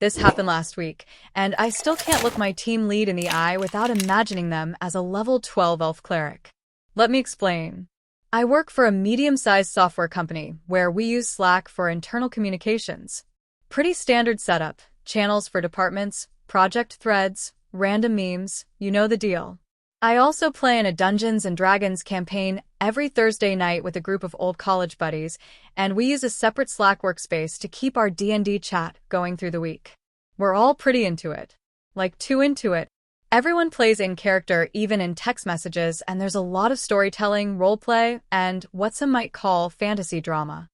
This happened last week, and I still can't look my team lead in the eye without imagining them as a level 12 elf cleric. Let me explain. I work for a medium-sized software company where we use Slack for internal communications. Pretty standard setup, channels for departments, project threads, random memes, you know the deal. I also play in a Dungeons & Dragons campaign every Thursday night with a group of old college buddies, and we use a separate Slack workspace to keep our D&D chat going through the week. We're all pretty into it. Like, too into it. Everyone plays in character even in text messages, and there's a lot of storytelling, roleplay, and what some might call fantasy drama.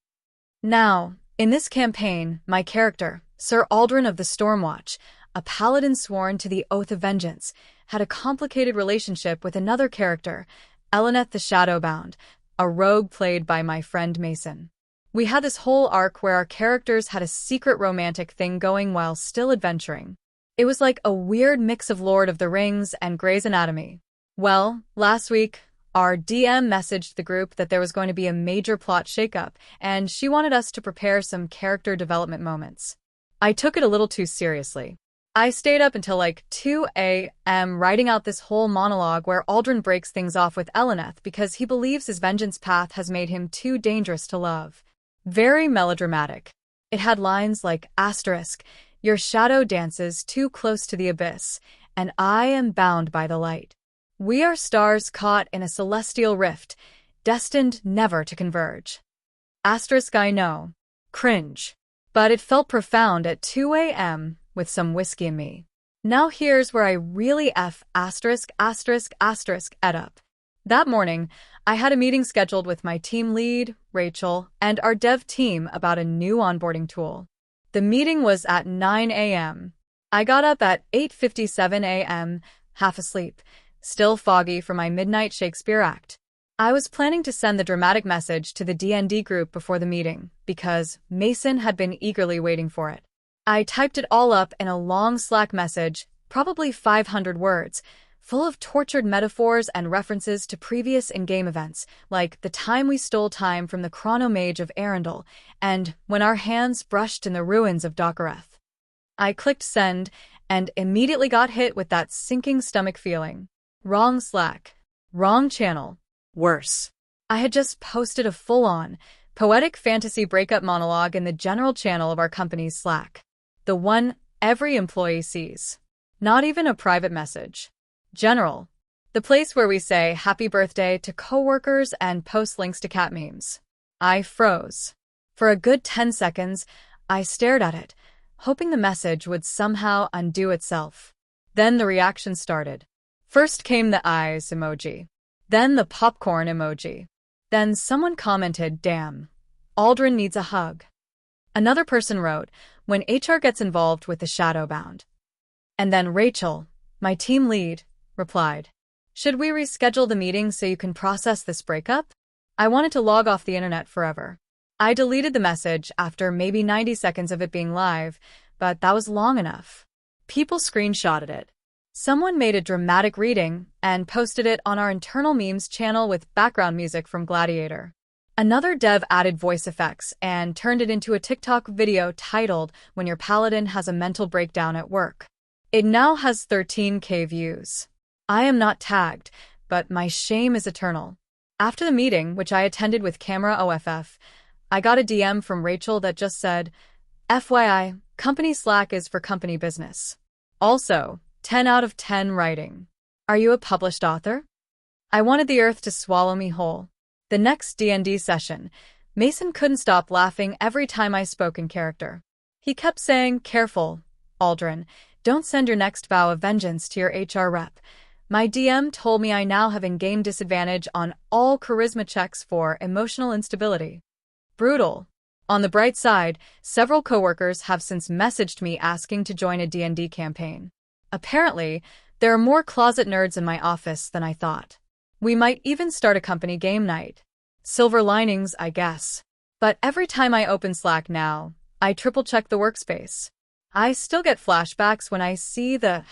Now, in this campaign, my character, Sir Aldrin of the Stormwatch, a paladin sworn to the Oath of Vengeance, had a complicated relationship with another character, Eleneth the Shadowbound, a rogue played by my friend Mason. We had this whole arc where our characters had a secret romantic thing going while still adventuring. It was like a weird mix of Lord of the Rings and Grey's Anatomy. Well, last week, our DM messaged the group that there was going to be a major plot shakeup, and she wanted us to prepare some character development moments. I took it a little too seriously. I stayed up until like 2 a.m. writing out this whole monologue where Aldrin breaks things off with Eleneth because he believes his vengeance path has made him too dangerous to love. Very melodramatic. It had lines like, "Your shadow dances too close to the abyss, and I am bound by the light. We are stars caught in a celestial rift, destined never to converge." I know. Cringe. But it felt profound at 2 a.m., with some whiskey in me. Now here's where I really it up. That morning, I had a meeting scheduled with my team lead, Rachel, and our dev team about a new onboarding tool. The meeting was at 9 a.m. I got up at 8:57 a.m., half asleep, still foggy from my midnight Shakespeare act. I was planning to send the dramatic message to the D&D group before the meeting, because Mason had been eagerly waiting for it. I typed it all up in a long Slack message, probably 500 words, full of tortured metaphors and references to previous in-game events, like the time we stole time from the Chronomage of Arundel, and when our hands brushed in the ruins of Dockereth. I clicked send, and immediately got hit with that sinking stomach feeling. Wrong Slack. Wrong channel. Worse. I had just posted a full-on, poetic fantasy breakup monologue in the general channel of our company's Slack. The one every employee sees. Not even a private message. General. The place where we say happy birthday to coworkers and post links to cat memes. I froze. For a good 10 seconds, I stared at it, hoping the message would somehow undo itself. Then the reaction started. First came the eyes emoji. Then the popcorn emoji. Then someone commented, "Damn. Aldrin needs a hug." Another person wrote, "When HR gets involved with the Shadowbound." And then Rachel, my team lead, replied, "Should we reschedule the meeting so you can process this breakup?" I wanted to log off the internet forever. I deleted the message after maybe 90 seconds of it being live, but that was long enough. People screenshotted it. Someone made a dramatic reading and posted it on our internal memes channel with background music from Gladiator. Another dev added voice effects and turned it into a TikTok video titled "When Your Paladin Has a Mental Breakdown at Work." It now has 13K views. I am not tagged, but my shame is eternal. After the meeting, which I attended with camera OFF, I got a DM from Rachel that just said, "FYI, company Slack is for company business." Also, 10 out of 10 writing. Are you a published author? I wanted the earth to swallow me whole. The next D&D session, Mason couldn't stop laughing every time I spoke in character. He kept saying, "Careful, Aldrin, don't send your next vow of vengeance to your HR rep." My DM told me I now have in-game disadvantage on all charisma checks for emotional instability. Brutal. On the bright side, several coworkers have since messaged me asking to join a D&D campaign. Apparently, there are more closet nerds in my office than I thought. We might even start a company game night. Silver linings, I guess. But every time I open Slack now, I triple-check the workspace. I still get flashbacks when I see the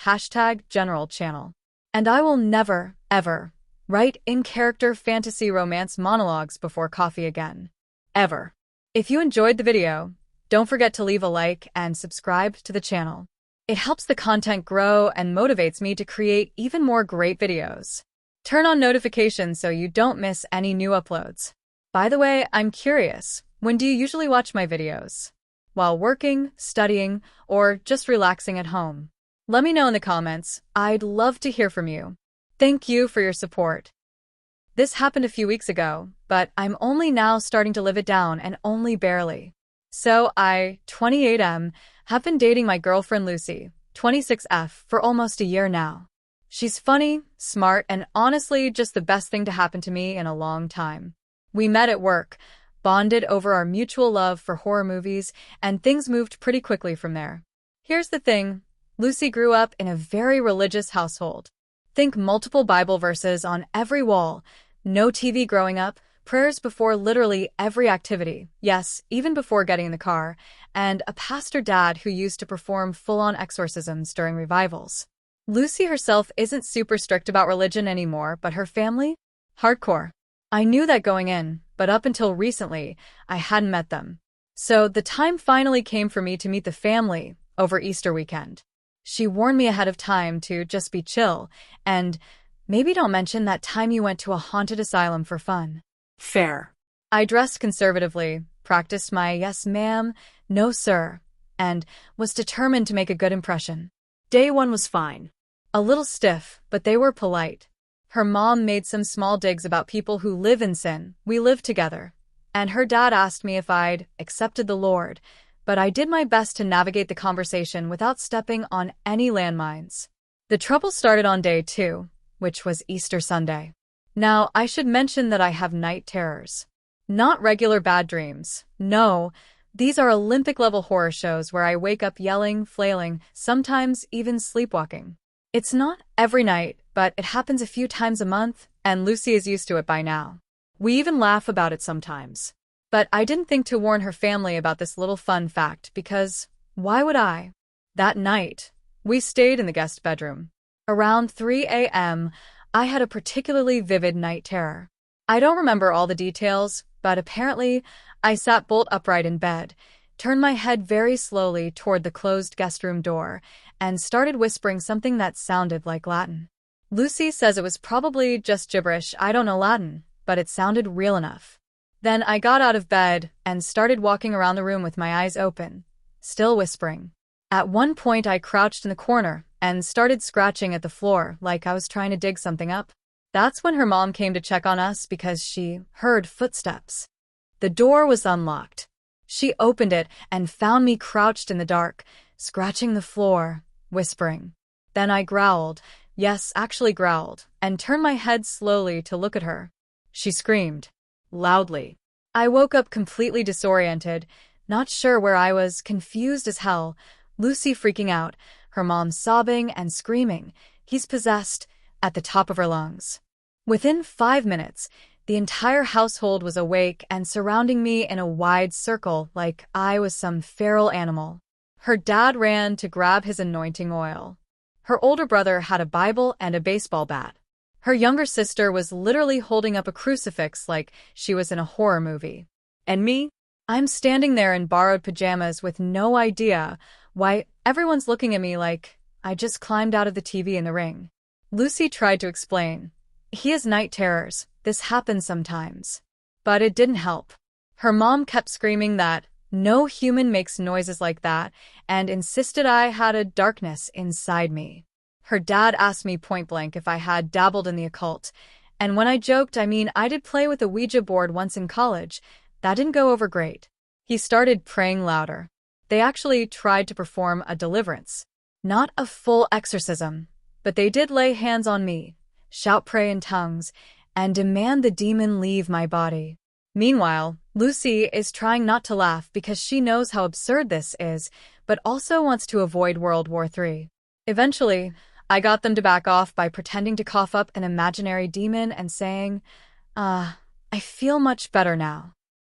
#general channel. And I will never, ever, write in-character fantasy romance monologues before coffee again. Ever. If you enjoyed the video, Don't forget to leave a like and subscribe to the channel. It helps the content grow and motivates me to create even more great videos. Turn on notifications so you don't miss any new uploads. By the way, I'm curious, when do you usually watch my videos? While working, studying, or just relaxing at home? Let me know in the comments. I'd love to hear from you. Thank you for your support. This happened a few weeks ago, but I'm only now starting to live it down and only barely. So I, 28M, have been dating my girlfriend Lucy, 26F, for almost a year now. She's funny, smart, and honestly just the best thing to happen to me in a long time. We met at work, bonded over our mutual love for horror movies, and things moved pretty quickly from there. Here's the thing, Lucy grew up in a very religious household. Think multiple Bible verses on every wall, no TV growing up, prayers before literally every activity, yes, even before getting in the car, and a pastor dad who used to perform full-on exorcisms during revivals. Lucy herself isn't super strict about religion anymore, but her family? Hardcore. I knew that going in, but up until recently, I hadn't met them. So the time finally came for me to meet the family over Easter weekend. She warned me ahead of time to just be chill, and maybe don't mention that time you went to a haunted asylum for fun. Fair. I dressed conservatively, practiced my yes ma'am, no sir, and was determined to make a good impression. Day one was fine. A little stiff, but they were polite. Her mom made some small digs about people who live in sin. We lived together. And her dad asked me if I'd accepted the Lord, but I did my best to navigate the conversation without stepping on any landmines. The trouble started on day 2, which was Easter Sunday. Now, I should mention that I have night terrors. Not regular bad dreams. No, these are Olympic-level horror shows where I wake up yelling, flailing, sometimes even sleepwalking. It's not every night, but it happens a few times a month, and Lucy is used to it by now. We even laugh about it sometimes. But I didn't think to warn her family about this little fun fact because, why would I? That night, we stayed in the guest bedroom. Around 3 a.m., I had a particularly vivid night terror. I don't remember all the details, but apparently, I sat bolt upright in bed, turned my head very slowly toward the closed guest room door, and started whispering something that sounded like Latin. Lucy says it was probably just gibberish. I don't know Latin, but it sounded real enough. Then I got out of bed and started walking around the room with my eyes open, still whispering. At one point, I crouched in the corner and started scratching at the floor like I was trying to dig something up. That's when her mom came to check on us because she heard footsteps. The door was unlocked. She opened it and found me crouched in the dark, scratching the floor, whispering. Then I growled, yes, actually growled, and turned my head slowly to look at her. She screamed. Loudly. I woke up completely disoriented, not sure where I was, confused as hell, Lucy freaking out, her mom sobbing and screaming, he's possessed, at the top of her lungs. Within 5 minutes, the entire household was awake and surrounding me in a wide circle like I was some feral animal. Her dad ran to grab his anointing oil. Her older brother had a Bible and a baseball bat. Her younger sister was literally holding up a crucifix like she was in a horror movie. And me? I'm standing there in borrowed pajamas with no idea why everyone's looking at me like I just climbed out of the TV in the ring. Lucy tried to explain. He has night terrors. This happens sometimes. But it didn't help. Her mom kept screaming that no human makes noises like that and insisted I had a darkness inside me. Her dad asked me point blank if I had dabbled in the occult, and when I joked, I mean I did play with a Ouija board once in college. That didn't go over great. He started praying louder. They actually tried to perform a deliverance. Not a full exorcism, but they did lay hands on me, shout pray in tongues, and demand the demon leave my body. Meanwhile, Lucy is trying not to laugh because she knows how absurd this is, but also wants to avoid World War III. Eventually, I got them to back off by pretending to cough up an imaginary demon and saying, I feel much better now.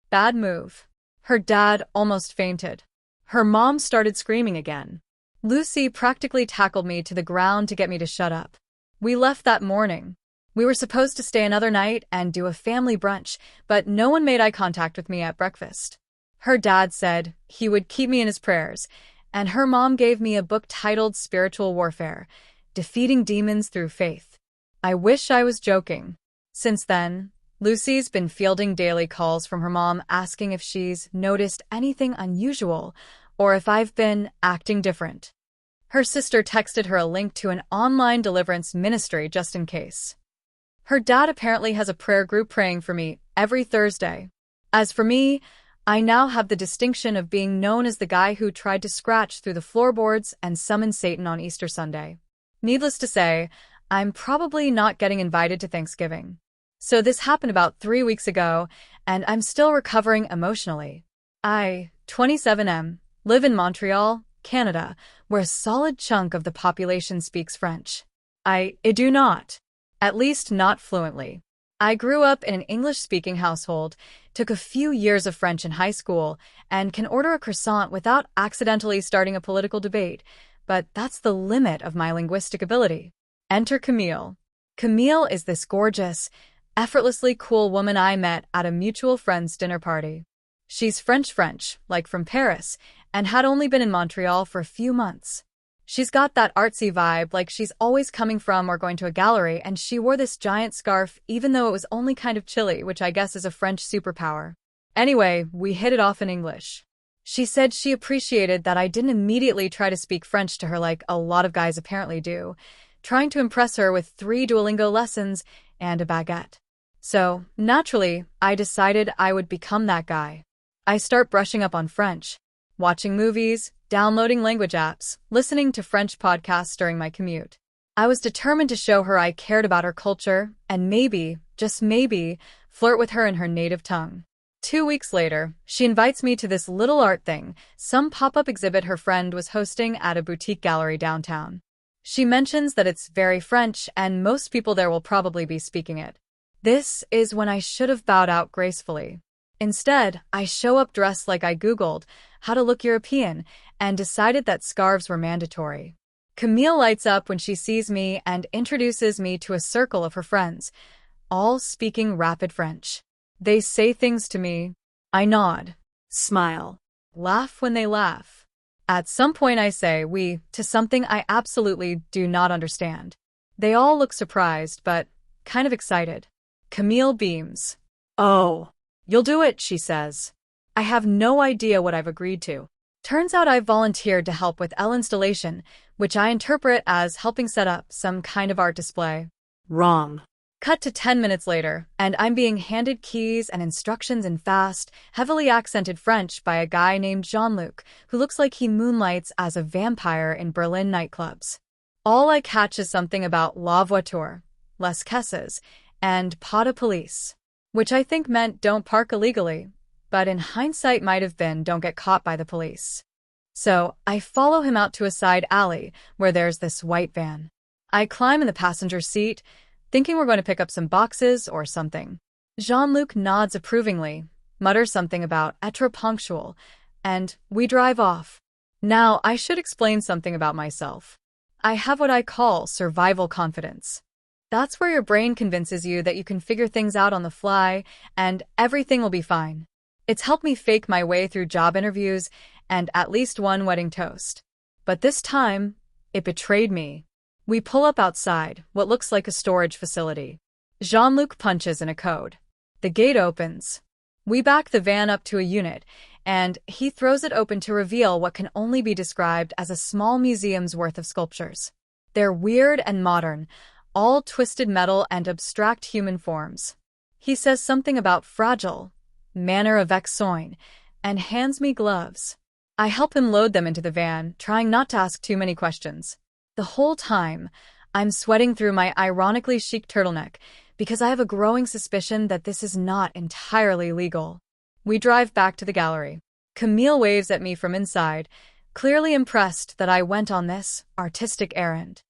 Bad move. Her dad almost fainted. Her mom started screaming again. Lucy practically tackled me to the ground to get me to shut up. We left that morning. We were supposed to stay another night and do a family brunch, but no one made eye contact with me at breakfast. Her dad said he would keep me in his prayers, and her mom gave me a book titled Spiritual Warfare: Defeating Demons Through Faith. I wish I was joking. Since then, Lucy's been fielding daily calls from her mom asking if she's noticed anything unusual or if I've been acting different. Her sister texted her a link to an online deliverance ministry just in case. Her dad apparently has a prayer group praying for me every Thursday. As for me, I now have the distinction of being known as the guy who tried to scratch through the floorboards and summon Satan on Easter Sunday. Needless to say, I'm probably not getting invited to Thanksgiving. So this happened about 3 weeks ago, and I'm still recovering emotionally. I, 27M, live in Montreal, Canada, where a solid chunk of the population speaks French. I do not. At least not fluently. I grew up in an English-speaking household, took a few years of French in high school, and can order a croissant without accidentally starting a political debate, but that's the limit of my linguistic ability. Enter Camille. Camille is this gorgeous, effortlessly cool woman I met at a mutual friend's dinner party. She's French, like from Paris, and had only been in Montreal for a few months. She's got that artsy vibe, like she's always coming from or going to a gallery, and she wore this giant scarf even though it was only kind of chilly, which I guess is a French superpower. Anyway, we hit it off in English. She said she appreciated that I didn't immediately try to speak French to her like a lot of guys apparently do, trying to impress her with 3 Duolingo lessons and a baguette. So, naturally, I decided I would become that guy. I start brushing up on French, watching movies, downloading language apps, listening to French podcasts during my commute. I was determined to show her I cared about her culture and maybe, just maybe, flirt with her in her native tongue. 2 weeks later, she invites me to this little art thing, some pop-up exhibit her friend was hosting at a boutique gallery downtown. She mentions that it's very French and most people there will probably be speaking it. This is when I should have bowed out gracefully. Instead, I show up dressed like I Googled how to look European and decided that scarves were mandatory. Camille lights up when she sees me and introduces me to a circle of her friends, all speaking rapid French. They say things to me. I nod, smile, laugh when they laugh. At some point I say oui to something I absolutely do not understand. They all look surprised, but kind of excited. Camille beams. Oh, you'll do it, she says. I have no idea what I've agreed to. Turns out I've volunteered to help with L installation, which I interpret as helping set up some kind of art display. Wrong. Cut to 10 minutes later, and I'm being handed keys and instructions in fast, heavily accented French by a guy named Jean-Luc, who looks like he moonlights as a vampire in Berlin nightclubs. All I catch is something about la voiture, les caisses, and pas de police, which I think meant don't park illegally, but in hindsight might have been don't get caught by the police. So I follow him out to a side alley where there's this white van. I climb in the passenger seat, thinking we're going to pick up some boxes or something. Jean-Luc nods approvingly, mutters something about être punctual, and we drive off. Now, I should explain something about myself. I have what I call survival confidence. That's where your brain convinces you that you can figure things out on the fly and everything will be fine. It's helped me fake my way through job interviews and at least one wedding toast. But this time, it betrayed me. We pull up outside what looks like a storage facility. Jean-Luc punches in a code. The gate opens. We back the van up to a unit, and he throws it open to reveal what can only be described as a small museum's worth of sculptures. They're weird and modern, all twisted metal and abstract human forms. He says something about fragile, manner avec soin, and hands me gloves. I help him load them into the van, trying not to ask too many questions. The whole time, I'm sweating through my ironically chic turtleneck because I have a growing suspicion that this is not entirely legal. We drive back to the gallery. Camille waves at me from inside, clearly impressed that I went on this artistic errand.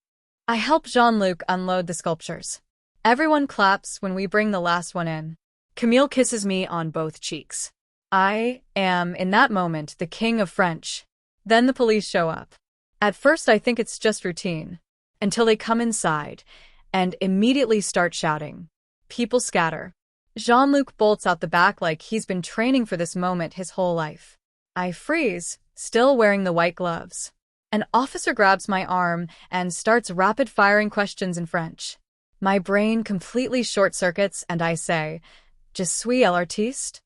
I help Jean-Luc unload the sculptures. Everyone claps when we bring the last one in. Camille kisses me on both cheeks. I am, in that moment, the king of French. Then the police show up. At first I think it's just routine, until they come inside and immediately start shouting. People scatter. Jean-Luc bolts out the back like he's been training for this moment his whole life. I freeze, still wearing the white gloves. An officer grabs my arm and starts rapid-firing questions in French. My brain completely short-circuits and I say, "Je suis l'artiste?"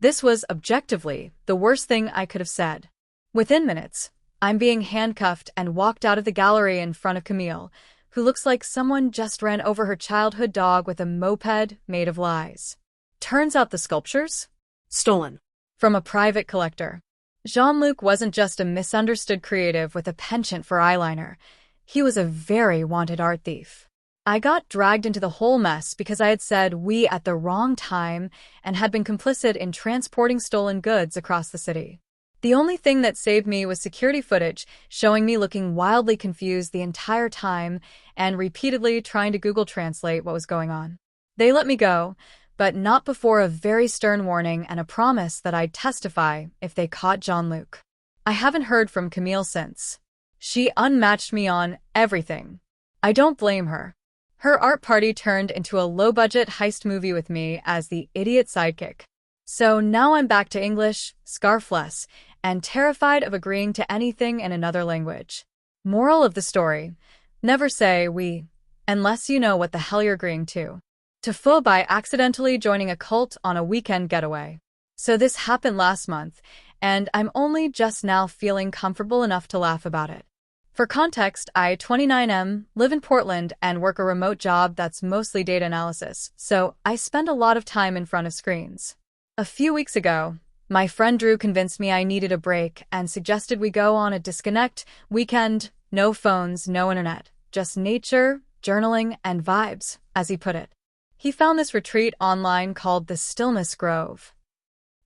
This was, objectively, the worst thing I could have said. Within minutes, I'm being handcuffed and walked out of the gallery in front of Camille, who looks like someone just ran over her childhood dog with a moped made of lies. Turns out the sculptures? Stolen. From a private collector. Jean-Luc wasn't just a misunderstood creative with a penchant for eyeliner. He was a very wanted art thief. I got dragged into the whole mess because I had said "we" at the wrong time and had been complicit in transporting stolen goods across the city. The only thing that saved me was security footage showing me looking wildly confused the entire time and repeatedly trying to Google Translate what was going on. They let me go, but not before a very stern warning and a promise that I'd testify if they caught Jean-Luc. I haven't heard from Camille since. She unmatched me on everything. I don't blame her. Her art party turned into a low-budget heist movie with me as the idiot sidekick. So now I'm back to English, scarfless, and terrified of agreeing to anything in another language. Moral of the story: never say "we" unless you know what the hell you're agreeing to. TIFU by accidentally joining a cult on a weekend getaway. So this happened last month, and I'm only just now feeling comfortable enough to laugh about it. For context, I, 29M, live in Portland and work a remote job that's mostly data analysis, so I spend a lot of time in front of screens. A few weeks ago, my friend Drew convinced me I needed a break and suggested we go on a disconnect weekend, no phones, no internet, just nature, journaling, and vibes, as he put it. He found this retreat online called the Stillness Grove.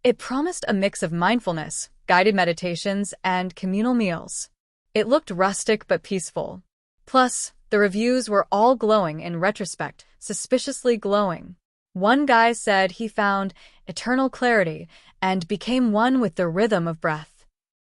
It promised a mix of mindfulness, guided meditations, and communal meals. It looked rustic but peaceful. Plus, the reviews were all glowing in retrospect, suspiciously glowing. One guy said he found eternal clarity and became one with the rhythm of breath.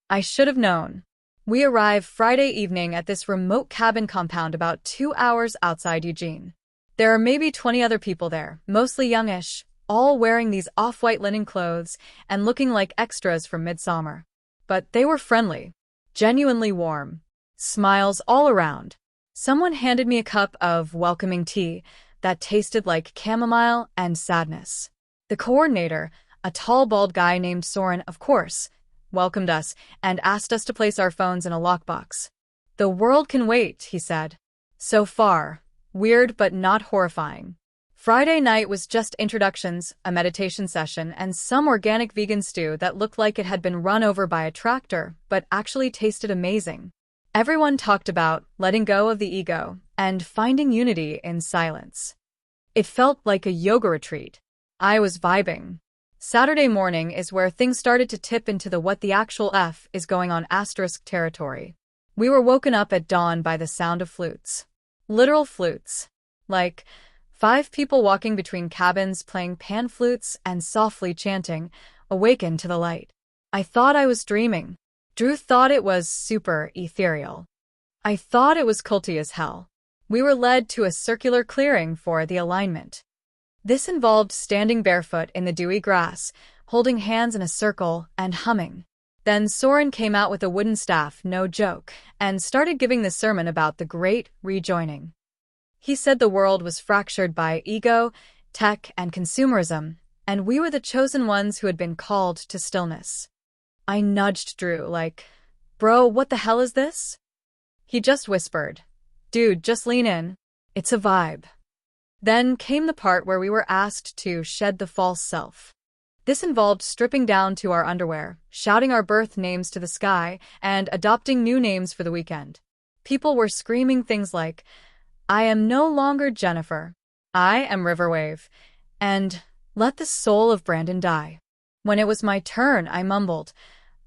I should have known. We arrived Friday evening at this remote cabin compound about 2 hours outside Eugene. There are maybe 20 other people there, mostly youngish, all wearing these off-white linen clothes and looking like extras from Midsummer. But they were friendly. Genuinely warm. Smiles all around. Someone handed me a cup of welcoming tea that tasted like chamomile and sadness. The coordinator, a tall bald guy named Soren, of course, welcomed us and asked us to place our phones in a lockbox. "The world can wait," he said. So far, weird but not horrifying. Friday night was just introductions, a meditation session, and some organic vegan stew that looked like it had been run over by a tractor, but actually tasted amazing. Everyone talked about letting go of the ego and finding unity in silence. It felt like a yoga retreat. I was vibing. Saturday morning is where things started to tip into the what the actual F is going on asterisk territory. We were woken up at dawn by the sound of flutes. Literal flutes. Like 5 people walking between cabins playing pan flutes and softly chanting, "Awaken to the light." I thought I was dreaming. Drew thought it was super ethereal. I thought it was culty as hell. We were led to a circular clearing for the alignment. This involved standing barefoot in the dewy grass, holding hands in a circle, and humming. Then Soren came out with a wooden staff, no joke, and started giving the sermon about the great rejoining. He said the world was fractured by ego, tech, and consumerism, and we were the chosen ones who had been called to stillness. I nudged Drew like, "Bro, what the hell is this?" He just whispered, "Dude, just lean in. It's a vibe." Then came the part where we were asked to shed the false self. This involved stripping down to our underwear, shouting our birth names to the sky, and adopting new names for the weekend. People were screaming things like, "I am no longer Jennifer. I am Riverwave," and "Let the soul of Brandon die." When it was my turn, I mumbled,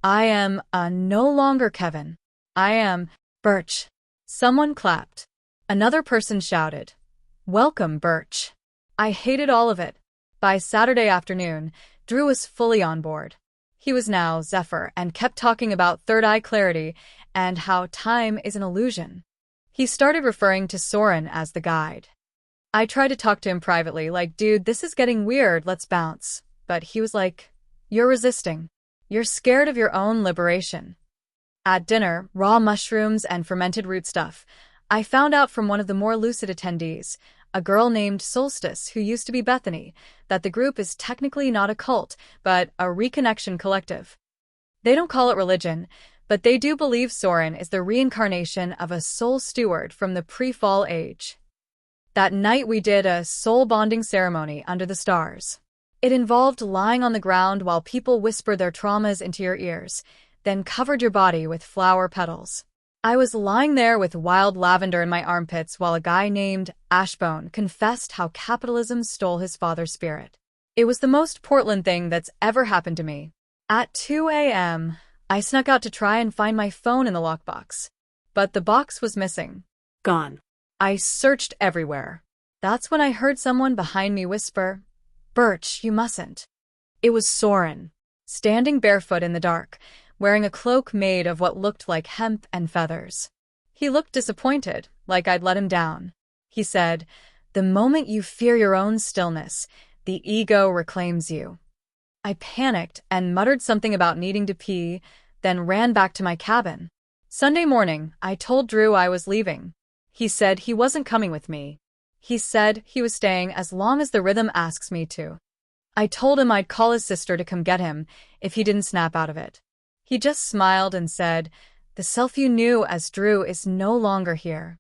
"I am no longer Kevin. I am Birch." Someone clapped. Another person shouted, "Welcome, Birch." I hated all of it. By Saturday afternoon, Drew was fully on board. He was now Zephyr and kept talking about third eye clarity and how time is an illusion. He started referring to Soren as the guide. I tried to talk to him privately, like, dude, this is getting weird, let's bounce. But he was like, you're resisting. You're scared of your own liberation. At dinner, raw mushrooms and fermented root stuff. I found out from one of the more lucid attendees, a girl named Solstice who used to be Bethany, that the group is technically not a cult, but a reconnection collective. They don't call it religion, but they do believe Soren is the reincarnation of a soul steward from the pre-fall age. That night we did a soul bonding ceremony under the stars. It involved lying on the ground while people whisper their traumas into your ears, then covered your body with flower petals. I was lying there with wild lavender in my armpits while a guy named Ashbone confessed how capitalism stole his father's spirit. It was the most Portland thing that's ever happened to me. At 2 a.m., I snuck out to try and find my phone in the lockbox. But the box was missing. Gone. I searched everywhere. That's when I heard someone behind me whisper, "Birch, you mustn't." It was Soren, standing barefoot in the dark, wearing a cloak made of what looked like hemp and feathers. He looked disappointed, like I'd let him down. He said, "The moment you fear your own stillness, the ego reclaims you." I panicked and muttered something about needing to pee, then ran back to my cabin. Sunday morning, I told Drew I was leaving. He said he wasn't coming with me. He said he was staying as long as the rhythm asks me to. I told him I'd call his sister to come get him if he didn't snap out of it. He just smiled and said, "The self you knew as Drew is no longer here."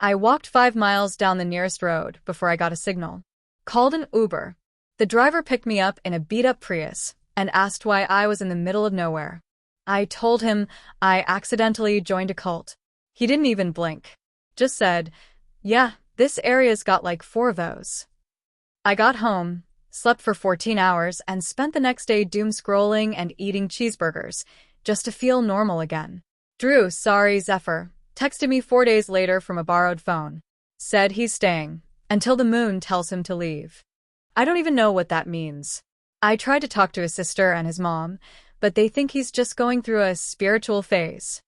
I walked 5 miles down the nearest road before I got a signal. Called an Uber. The driver picked me up in a beat-up Prius and asked why I was in the middle of nowhere. I told him I accidentally joined a cult. He didn't even blink. Just said, "Yeah, this area's got like 4 of those." I got home, slept for 14 hours, and spent the next day doom-scrolling and eating cheeseburgers, just to feel normal again. Drew, sorry Zephyr, texted me 4 days later from a borrowed phone. Said he's staying, until the moon tells him to leave. I don't even know what that means. I tried to talk to his sister and his mom, but they think he's just going through a spiritual phase.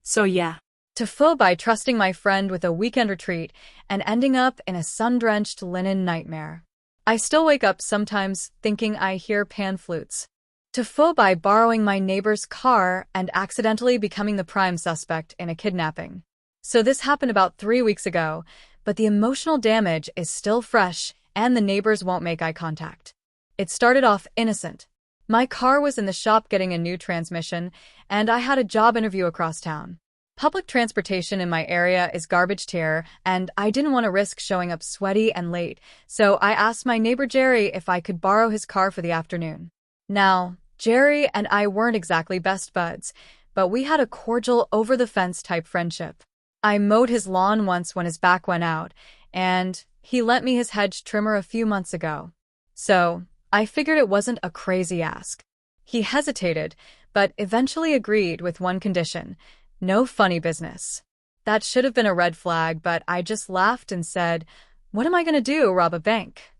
So yeah. TIFU by trusting my friend with a weekend retreat and ending up in a sun-drenched linen nightmare. I still wake up sometimes thinking I hear pan flutes. TIFU by borrowing my neighbor's car and accidentally becoming the prime suspect in a kidnapping. So this happened about 3 weeks ago, but the emotional damage is still fresh and the neighbors won't make eye contact. It started off innocent. My car was in the shop getting a new transmission, and I had a job interview across town. Public transportation in my area is garbage tier, and I didn't want to risk showing up sweaty and late, so I asked my neighbor Jerry if I could borrow his car for the afternoon. Now, Jerry and I weren't exactly best buds, but we had a cordial over-the-fence type friendship. I mowed his lawn once when his back went out, and he lent me his hedge trimmer a few months ago. So, I figured it wasn't a crazy ask. He hesitated, but eventually agreed with one condition: no funny business. That should have been a red flag, but I just laughed and said, "What am I going to do, rob a bank?"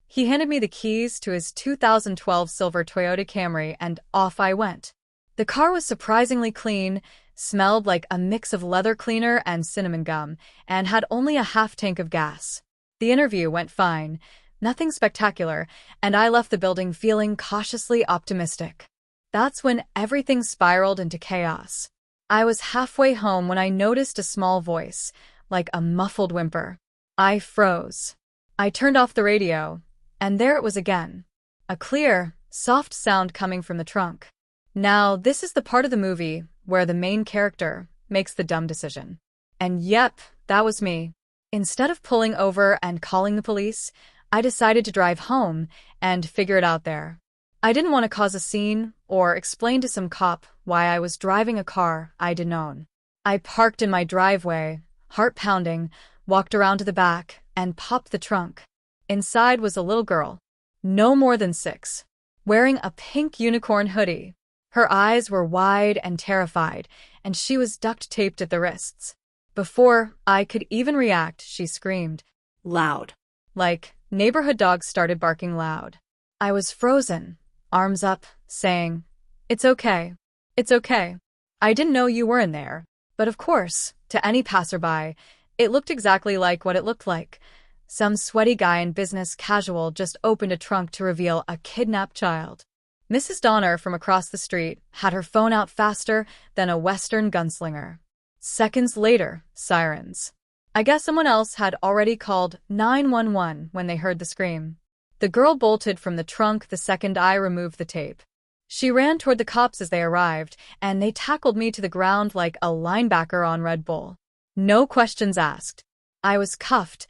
He handed me the keys to his 2012 silver Toyota Camry, and off I went. The car was surprisingly clean, smelled like a mix of leather cleaner and cinnamon gum, and had only a half tank of gas. The interview went fine, nothing spectacular, and I left the building feeling cautiously optimistic. That's when everything spiraled into chaos. I was halfway home when I noticed a small voice, like a muffled whimper. I froze. I turned off the radio, and there it was again. A clear, soft sound coming from the trunk. Now, this is the part of the movie where the main character makes the dumb decision. And yep, that was me. Instead of pulling over and calling the police, I decided to drive home and figure it out there. I didn't want to cause a scene or explain to some cop why I was driving a car I didn't own. I parked in my driveway, heart pounding, walked around to the back, and popped the trunk. Inside was a little girl, no more than 6, wearing a pink unicorn hoodie. Her eyes were wide and terrified, and she was duct-taped at the wrists. Before I could even react, she screamed. Loud. Like, neighborhood dogs started barking loud. I was frozen, arms up, saying, "It's okay. It's okay. I didn't know you were in there." But of course, to any passerby, it looked exactly like what it looked like. some sweaty guy in business casual just opened a trunk to reveal a kidnapped child. Mrs. Donner from across the street had her phone out faster than a Western gunslinger. Seconds later, sirens. I guess someone else had already called 911 when they heard the scream. The girl bolted from the trunk the second I removed the tape. She ran toward the cops as they arrived, and they tackled me to the ground like a linebacker on Red Bull. No questions asked. I was cuffed,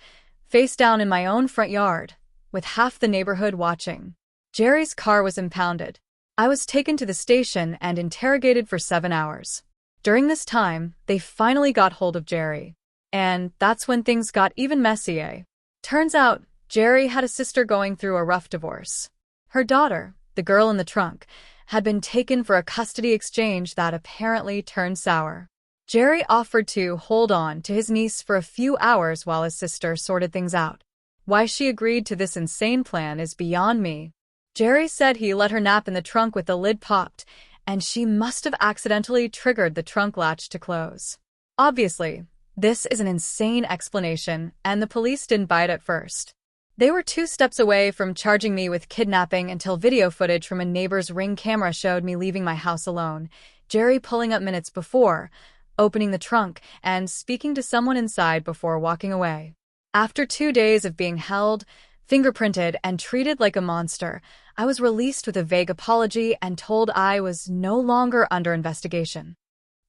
face down in my own front yard, with half the neighborhood watching. Jerry's car was impounded. I was taken to the station and interrogated for 7 hours. During this time, they finally got hold of Jerry. And that's when things got even messier. Turns out, Jerry had a sister going through a rough divorce. Her daughter, the girl in the trunk, had been taken for a custody exchange that apparently turned sour. Jerry offered to hold on to his niece for a few hours while his sister sorted things out. Why she agreed to this insane plan is beyond me. Jerry said he let her nap in the trunk with the lid popped, and she must have accidentally triggered the trunk latch to close. Obviously, this is an insane explanation, and the police didn't buy it at first. They were 2 steps away from charging me with kidnapping until video footage from a neighbor's Ring camera showed me leaving my house alone, Jerry pulling up minutes before, opening the trunk, and speaking to someone inside before walking away. After 2 days of being held, fingerprinted, and treated like a monster, I was released with a vague apology and told I was no longer under investigation.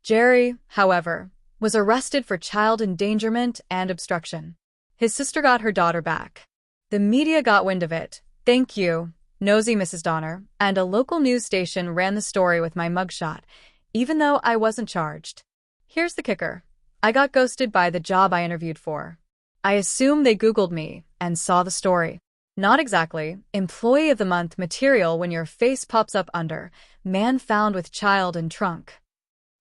Jerry, however, was arrested for child endangerment and obstruction. His sister got her daughter back. The media got wind of it. Thank you, nosy Mrs. Donner, and a local news station ran the story with my mugshot, even though I wasn't charged. Here's the kicker. I got ghosted by the job I interviewed for. I assume they Googled me and saw the story. Not exactly employee of the month material when your face pops up under man found with child in trunk.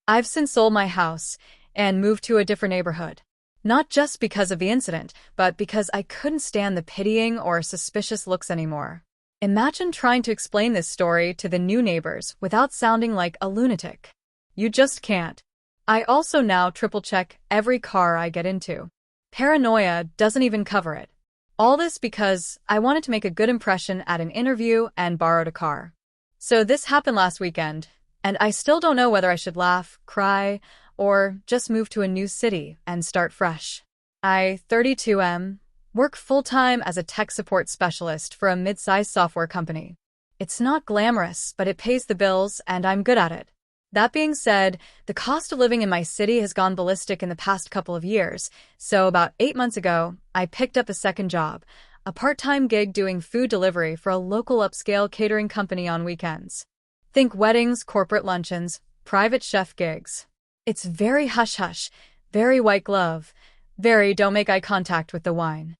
I've since sold my house and moved to a different neighborhood. Not just because of the incident, but because I couldn't stand the pitying or suspicious looks anymore. Imagine trying to explain this story to the new neighbors without sounding like a lunatic. You just can't. I also now triple-check every car I get into. Paranoia doesn't even cover it. All this because I wanted to make a good impression at an interview and borrowed a car. So this happened last weekend, and I still don't know whether I should laugh, cry, or just move to a new city and start fresh. I, 32M, work full-time as a tech support specialist for a mid-sized software company. It's not glamorous, but it pays the bills, and I'm good at it. That being said, the cost of living in my city has gone ballistic in the past couple of years, so about 8 months ago, I picked up a second job, a part-time gig doing food delivery for a local upscale catering company on weekends. Think weddings, corporate luncheons, private chef gigs. It's very hush-hush, very white glove, very don't make eye contact with the wine.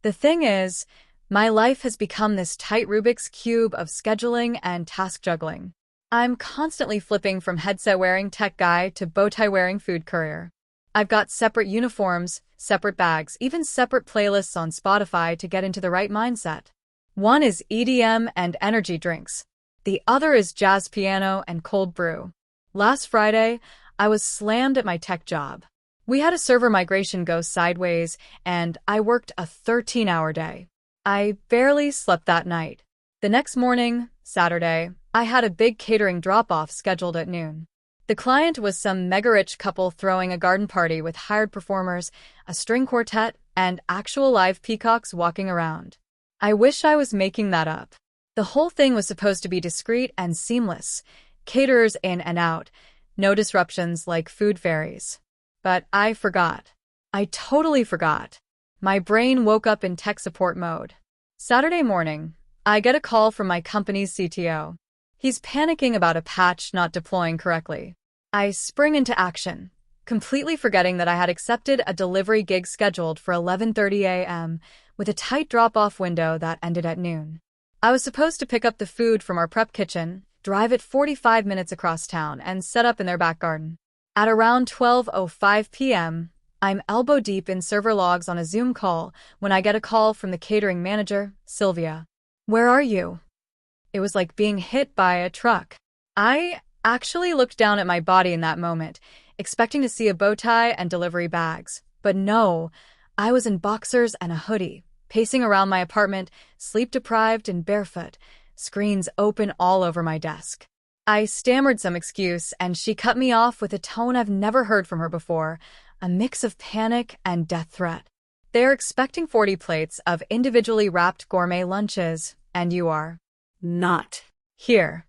The thing is, my life has become this tight Rubik's Cube of scheduling and task juggling. I'm constantly flipping from headset-wearing tech guy to bow-tie-wearing food courier. I've got separate uniforms, separate bags, even separate playlists on Spotify to get into the right mindset. One is EDM and energy drinks. The other is jazz piano and cold brew. Last Friday, I was slammed at my tech job. We had a server migration go sideways, and I worked a 13-hour day. I barely slept that night. The next morning, Saturday, I had a big catering drop-off scheduled at noon. The client was some mega-rich couple throwing a garden party with hired performers, a string quartet, and actual live peacocks walking around. I wish I was making that up. The whole thing was supposed to be discreet and seamless, caterers in and out, no disruptions like food fairies. But I forgot. I totally forgot. My brain woke up in tech support mode. Saturday morning, I get a call from my company's CTO. He's panicking about a patch not deploying correctly. I spring into action, completely forgetting that I had accepted a delivery gig scheduled for 11:30 a.m. with a tight drop-off window that ended at noon. I was supposed to pick up the food from our prep kitchen, drive it 45 minutes across town, and set up in their back garden. At around 12:05 p.m., I'm elbow-deep in server logs on a Zoom call when I get a call from the catering manager, Sylvia. "Where are you?" It was like being hit by a truck. I actually looked down at my body in that moment, expecting to see a bow tie and delivery bags. But no, I was in boxers and a hoodie, pacing around my apartment, sleep-deprived and barefoot, screens open all over my desk. I stammered some excuse, and she cut me off with a tone I've never heard from her before, a mix of panic and death threat. They're expecting 40 plates of individually wrapped gourmet lunches, and you are Not. here.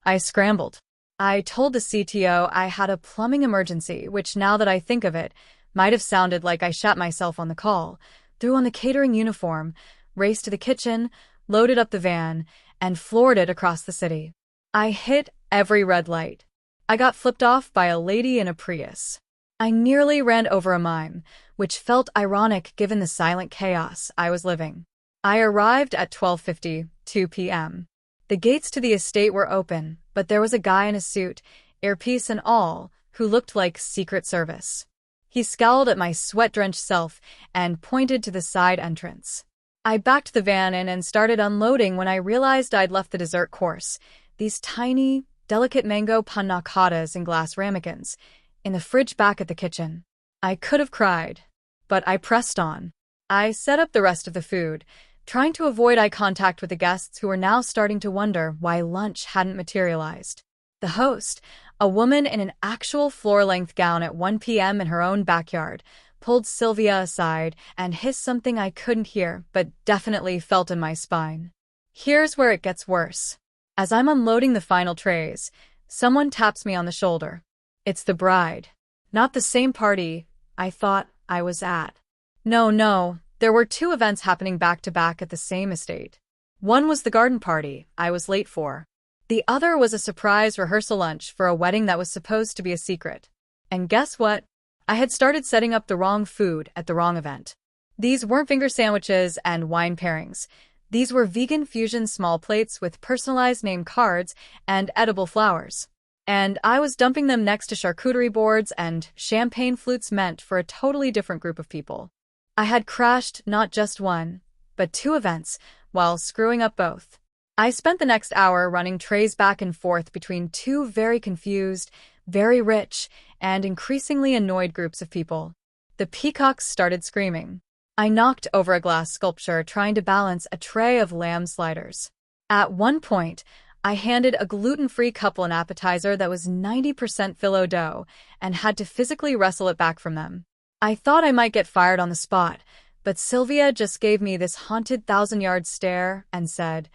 I scrambled. I told the CTO I had a plumbing emergency, which now that I think of it, might have sounded like I shat myself on the call, threw on the catering uniform, raced to the kitchen, loaded up the van, and floored it across the city. I hit every red light. I got flipped off by a lady in a Prius. I nearly ran over a mime, which felt ironic given the silent chaos I was living. I arrived at 12:52 p.m. The gates to the estate were open, but there was a guy in a suit, earpiece and all, who looked like Secret Service. He scowled at my sweat-drenched self and pointed to the side entrance. I backed the van in and started unloading when I realized I'd left the dessert course, these tiny, delicate mango panna cottas in glass ramekins, in the fridge back at the kitchen. I could have cried, but I pressed on. I set up the rest of the food, trying to avoid eye contact with the guests who were now starting to wonder why lunch hadn't materialized. The host, a woman in an actual floor-length gown at 1 p.m. in her own backyard, pulled Sylvia aside and hissed something I couldn't hear but definitely felt in my spine. Here's where it gets worse. As I'm unloading the final trays, someone taps me on the shoulder. It's the bride. Not the same party I thought I was at. No, there were two events happening back-to-back at the same estate. One was the garden party I was late for. The other was a surprise rehearsal lunch for a wedding that was supposed to be a secret. And guess what? I had started setting up the wrong food at the wrong event. These weren't finger sandwiches and wine pairings. These were vegan fusion small plates with personalized name cards and edible flowers. And I was dumping them next to charcuterie boards and champagne flutes meant for a totally different group of people. I had crashed not just one, but two events, while screwing up both. I spent the next hour running trays back and forth between two very confused, very rich, and increasingly annoyed groups of people. The peacocks started screaming. I knocked over a glass sculpture trying to balance a tray of lamb sliders. At one point, I handed a gluten-free couple an appetizer that was 90% phyllo dough and had to physically wrestle it back from them. I thought I might get fired on the spot, but Sylvia just gave me this haunted thousand-yard stare and said,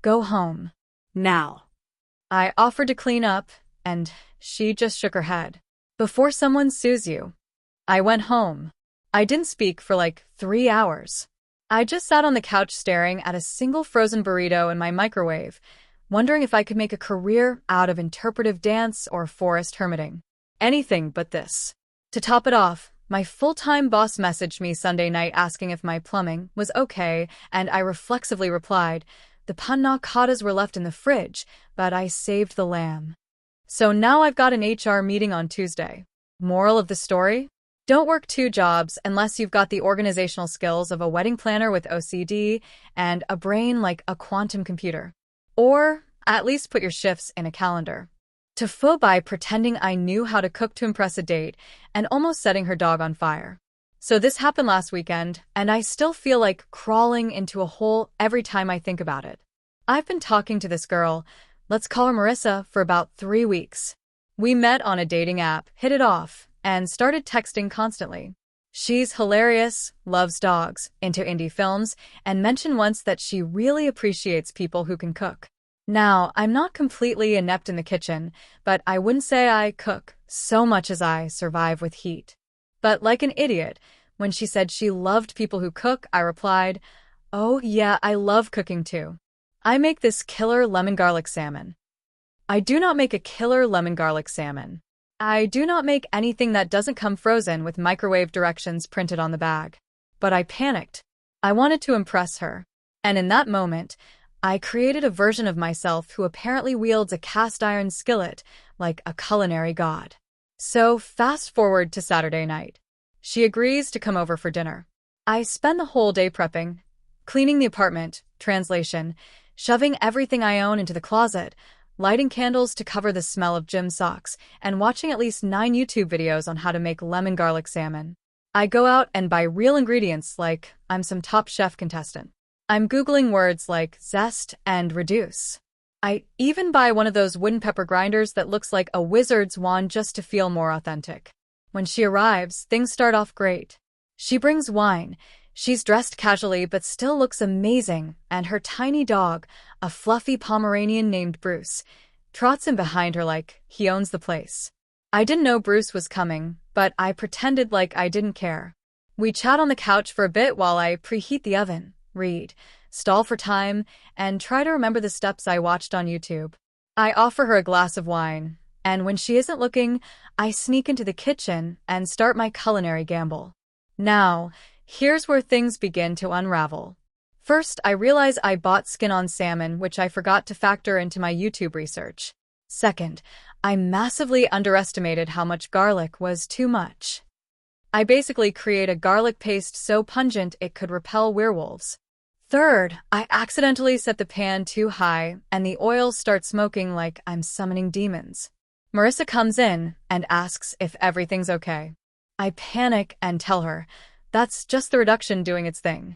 "Go home." Now. I offered to clean up, and she just shook her head. Before someone sues you. I went home. I didn't speak for like 3 hours. I just sat on the couch staring at a single frozen burrito in my microwave, wondering if I could make a career out of interpretive dance or forest hermiting. Anything but this. To top it off, my full-time boss messaged me Sunday night asking if my plumbing was okay, and I reflexively replied, the panna cottas were left in the fridge, but I saved the lamb. So now I've got an HR meeting on Tuesday. Moral of the story? Don't work 2 jobs unless you've got the organizational skills of a wedding planner with OCD and a brain like a quantum computer. Or at least put your shifts in a calendar. To faux by pretending I knew how to cook to impress a date and almost setting her dog on fire. So this happened last weekend, and I still feel like crawling into a hole every time I think about it. I've been talking to this girl, let's call her Marissa, for about 3 weeks. We met on a dating app, hit it off, and started texting constantly. She's hilarious, loves dogs, into indie films, and mentioned once that she really appreciates people who can cook. Now, I'm not completely inept in the kitchen, but I wouldn't say I cook so much as I survive with heat. But like an idiot, when she said she loved people who cook, I replied, "Oh yeah, I love cooking too. I make this killer lemon garlic salmon." I do not make a killer lemon garlic salmon. I do not make anything that doesn't come frozen with microwave directions printed on the bag. But I panicked. I wanted to impress her. And in that moment, I created a version of myself who apparently wields a cast iron skillet like a culinary god. So fast forward to Saturday night. She agrees to come over for dinner. I spend the whole day prepping, cleaning the apartment, translation, shoving everything I own into the closet, lighting candles to cover the smell of gym socks, and watching at least 9 YouTube videos on how to make lemon garlic salmon. I go out and buy real ingredients like I'm some top chef contestant. I'm Googling words like zest and reduce. I even buy one of those wooden pepper grinders that looks like a wizard's wand just to feel more authentic. When she arrives, things start off great. She brings wine. She's dressed casually but still looks amazing, and her tiny dog, a fluffy Pomeranian named Bruce, trots in behind her like he owns the place. I didn't know Bruce was coming, but I pretended like I didn't care. We chat on the couch for a bit while I preheat the oven, read, stall for time, and try to remember the steps I watched on YouTube. I offer her a glass of wine, and when she isn't looking, I sneak into the kitchen and start my culinary gamble. Now, here's where things begin to unravel. First, I realize I bought skin-on salmon, which I forgot to factor into my YouTube research. Second, I massively underestimated how much garlic was too much. I basically create a garlic paste so pungent it could repel werewolves. Third, I accidentally set the pan too high, and the oil starts smoking like I'm summoning demons. Marissa comes in and asks if everything's okay. I panic and tell her, that's just the reduction doing its thing.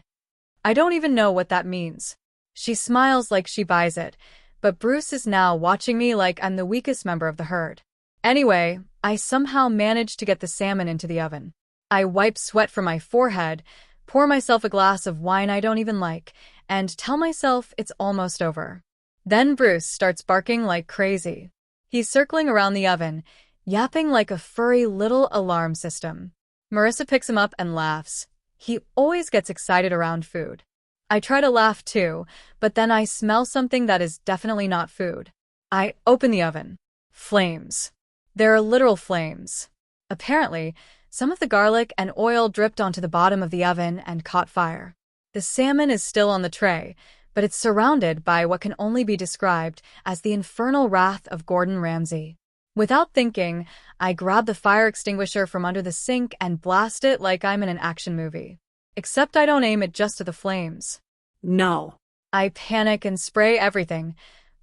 I don't even know what that means. She smiles like she buys it, but Bruce is now watching me like I'm the weakest member of the herd. Anyway, I somehow manage to get the salmon into the oven. I wipe sweat from my forehead, pour myself a glass of wine I don't even like, and tell myself it's almost over. Then Bruce starts barking like crazy. He's circling around the oven, yapping like a furry little alarm system. Marissa picks him up and laughs. He always gets excited around food. I try to laugh too, but then I smell something that is definitely not food. I open the oven. Flames. There are literal flames. Apparently, some of the garlic and oil dripped onto the bottom of the oven and caught fire. The salmon is still on the tray, but it's surrounded by what can only be described as the infernal wrath of Gordon Ramsay. Without thinking, I grab the fire extinguisher from under the sink and blast it like I'm in an action movie. Except I don't aim it just at the flames. No. I panic and spray everything.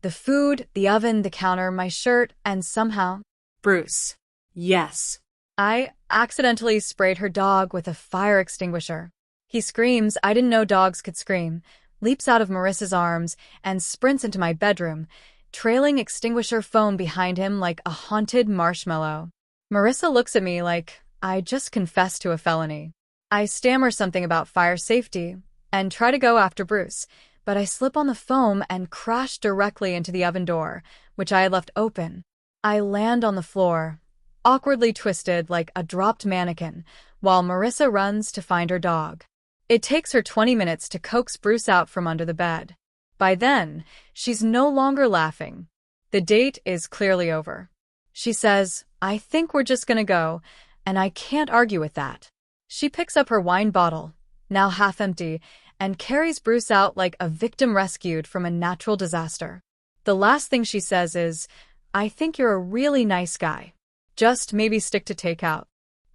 The food, the oven, the counter, my shirt, and somehow... Bruce. Yes. I accidentally sprayed her dog with a fire extinguisher. He screams, I didn't know dogs could scream, leaps out of Marissa's arms, and sprints into my bedroom, trailing extinguisher foam behind him like a haunted marshmallow. Marissa looks at me like I just confessed to a felony. I stammer something about fire safety and try to go after Bruce, but I slip on the foam and crash directly into the oven door, which I had left open. I land on the floor, awkwardly twisted like a dropped mannequin, while Marissa runs to find her dog. It takes her 20 minutes to coax Bruce out from under the bed. By then, she's no longer laughing. The date is clearly over. She says, I think we're just gonna go, and I can't argue with that. She picks up her wine bottle, now half empty, and carries Bruce out like a victim rescued from a natural disaster. The last thing she says is, I think you're a really nice guy. Just maybe stick to takeout.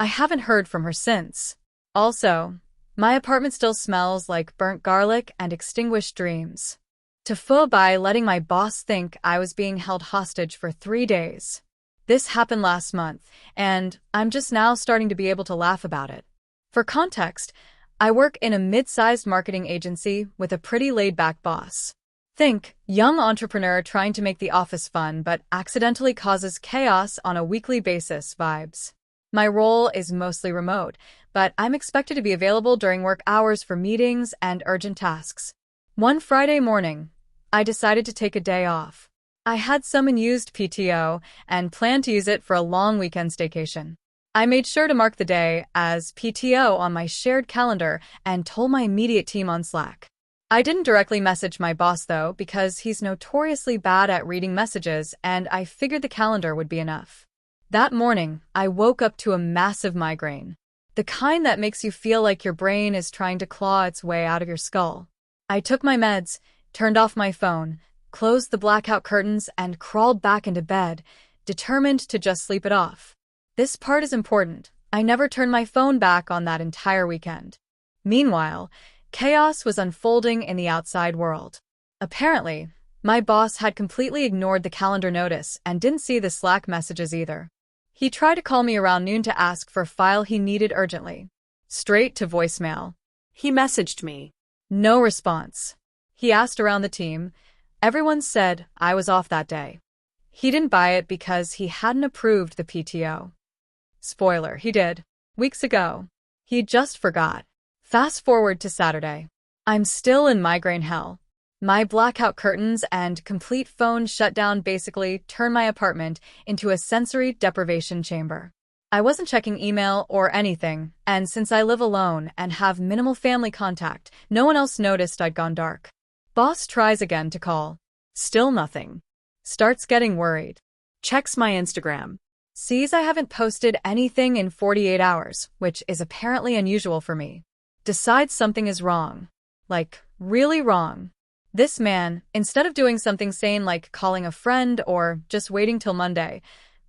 I haven't heard from her since. Also, my apartment still smells like burnt garlic and extinguished dreams. TIFU by letting my boss think I was being held hostage for 3 days. This happened last month, and I'm just now starting to be able to laugh about it. For context, I work in a mid-sized marketing agency with a pretty laid-back boss. Think, young entrepreneur trying to make the office fun but accidentally causes chaos on a weekly basis vibes. My role is mostly remote, but I'm expected to be available during work hours for meetings and urgent tasks. One Friday morning, I decided to take a day off. I had some unused PTO and planned to use it for a long weekend staycation. I made sure to mark the day as PTO on my shared calendar and told my immediate team on Slack. I didn't directly message my boss though, because he's notoriously bad at reading messages, and I figured the calendar would be enough. That morning, I woke up to a massive migraine. The kind that makes you feel like your brain is trying to claw its way out of your skull. I took my meds, turned off my phone, closed the blackout curtains, and crawled back into bed, determined to just sleep it off. This part is important. I never turned my phone back on that entire weekend. Meanwhile, chaos was unfolding in the outside world. Apparently, my boss had completely ignored the calendar notice and didn't see the Slack messages either. He tried to call me around noon to ask for a file he needed urgently. Straight to voicemail. He messaged me. No response. He asked around the team. Everyone said I was off that day. He didn't buy it because he hadn't approved the PTO. Spoiler, he did. Weeks ago. He just forgot. Fast forward to Saturday. I'm still in migraine hell. My blackout curtains and complete phone shutdown basically turn my apartment into a sensory deprivation chamber. I wasn't checking email or anything, and since I live alone and have minimal family contact, no one else noticed I'd gone dark. Boss tries again to call. Still nothing. Starts getting worried. Checks my Instagram. Sees I haven't posted anything in 48 hours, which is apparently unusual for me. Decides something is wrong. Like, really wrong. This man, instead of doing something sane like calling a friend or just waiting till Monday,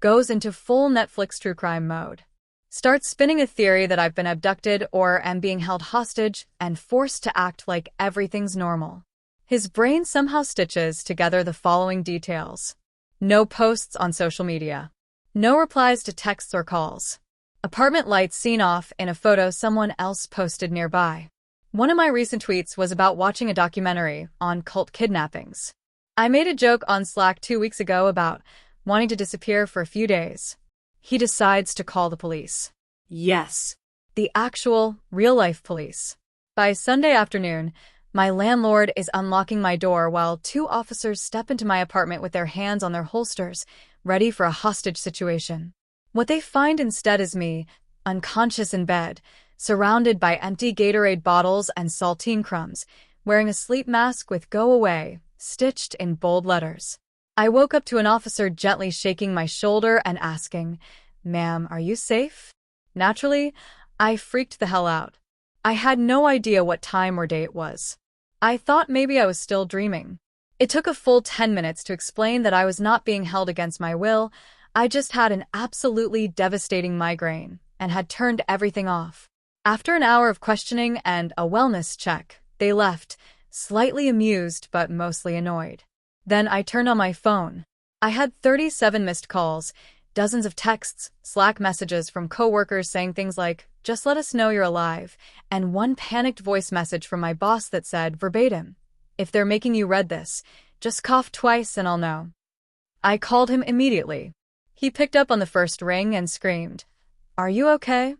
goes into full Netflix true crime mode. Starts spinning a theory that I've been abducted or am being held hostage and forced to act like everything's normal. His brain somehow stitches together the following details. No posts on social media. No replies to texts or calls. Apartment lights seen off in a photo someone else posted nearby. One of my recent tweets was about watching a documentary on cult kidnappings. I made a joke on Slack 2 weeks ago about wanting to disappear for a few days. He decides to call the police. Yes. The actual, real-life police. By Sunday afternoon, my landlord is unlocking my door while 2 officers step into my apartment with their hands on their holsters, ready for a hostage situation. What they find instead is me, unconscious in bed, surrounded by empty Gatorade bottles and saltine crumbs, wearing a sleep mask with "Go away" stitched in bold letters. I woke up to an officer gently shaking my shoulder and asking, "Ma'am, are you safe?" Naturally, I freaked the hell out. I had no idea what time or day it was. I thought maybe I was still dreaming. It took a full 10 minutes to explain that I was not being held against my will. I just had an absolutely devastating migraine and had turned everything off. After an hour of questioning and a wellness check, they left, slightly amused but mostly annoyed. Then I turned on my phone. I had 37 missed calls, dozens of texts, Slack messages from coworkers saying things like, "Just let us know you're alive," and one panicked voice message from my boss that said, verbatim, "If they're making you read this, just cough twice and I'll know." I called him immediately. He picked up on the first ring and screamed, "Are you okay?"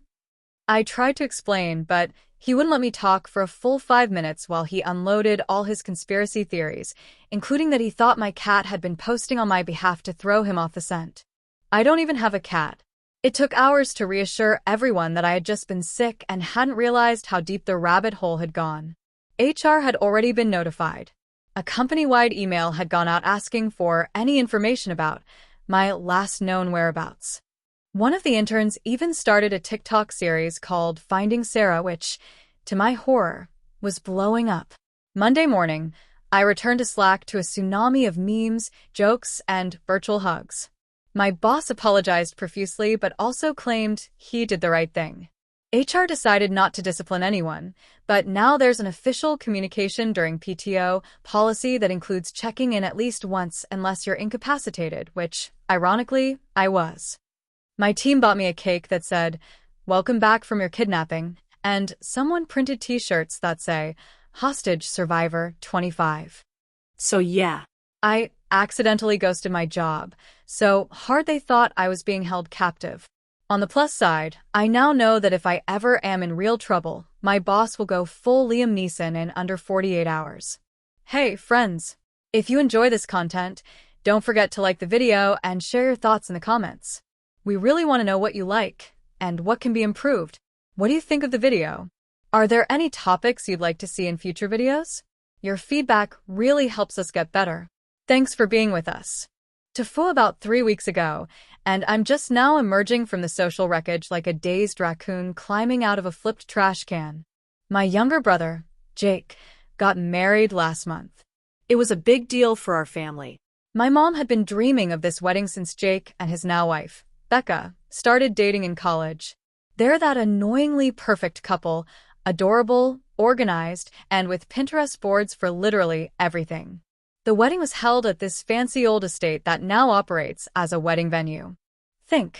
I tried to explain, but he wouldn't let me talk for a full 5 minutes while he unloaded all his conspiracy theories, including that he thought my cat had been posting on my behalf to throw him off the scent. I don't even have a cat. It took hours to reassure everyone that I had just been sick and hadn't realized how deep the rabbit hole had gone. HR had already been notified. A company-wide email had gone out asking for any information about my last known whereabouts. One of the interns even started a TikTok series called Finding Sarah, which, to my horror, was blowing up. Monday morning, I returned to Slack to a tsunami of memes, jokes, and virtual hugs. My boss apologized profusely but also claimed he did the right thing. HR decided not to discipline anyone, but now there's an official communication during PTO policy that includes checking in at least once unless you're incapacitated, which, ironically, I was. My team bought me a cake that said, "Welcome back from your kidnapping," and someone printed t-shirts that say, "Hostage Survivor 25. So yeah. I accidentally ghosted my job, so hard they thought I was being held captive. On the plus side, I now know that if I ever am in real trouble, my boss will go full Liam Neeson in under 48 hours. Hey, friends! If you enjoy this content, don't forget to like the video and share your thoughts in the comments. We really want to know what you like and what can be improved. What do you think of the video? Are there any topics you'd like to see in future videos? Your feedback really helps us get better. Thanks for being with us. TIFU about 3 weeks ago, and I'm just now emerging from the social wreckage like a dazed raccoon climbing out of a flipped trash can. My younger brother, Jake, got married last month. It was a big deal for our family. My mom had been dreaming of this wedding since Jake and his now wife, Becca, started dating in college. They're that annoyingly perfect couple, adorable, organized, and with Pinterest boards for literally everything. The wedding was held at this fancy old estate that now operates as a wedding venue. Think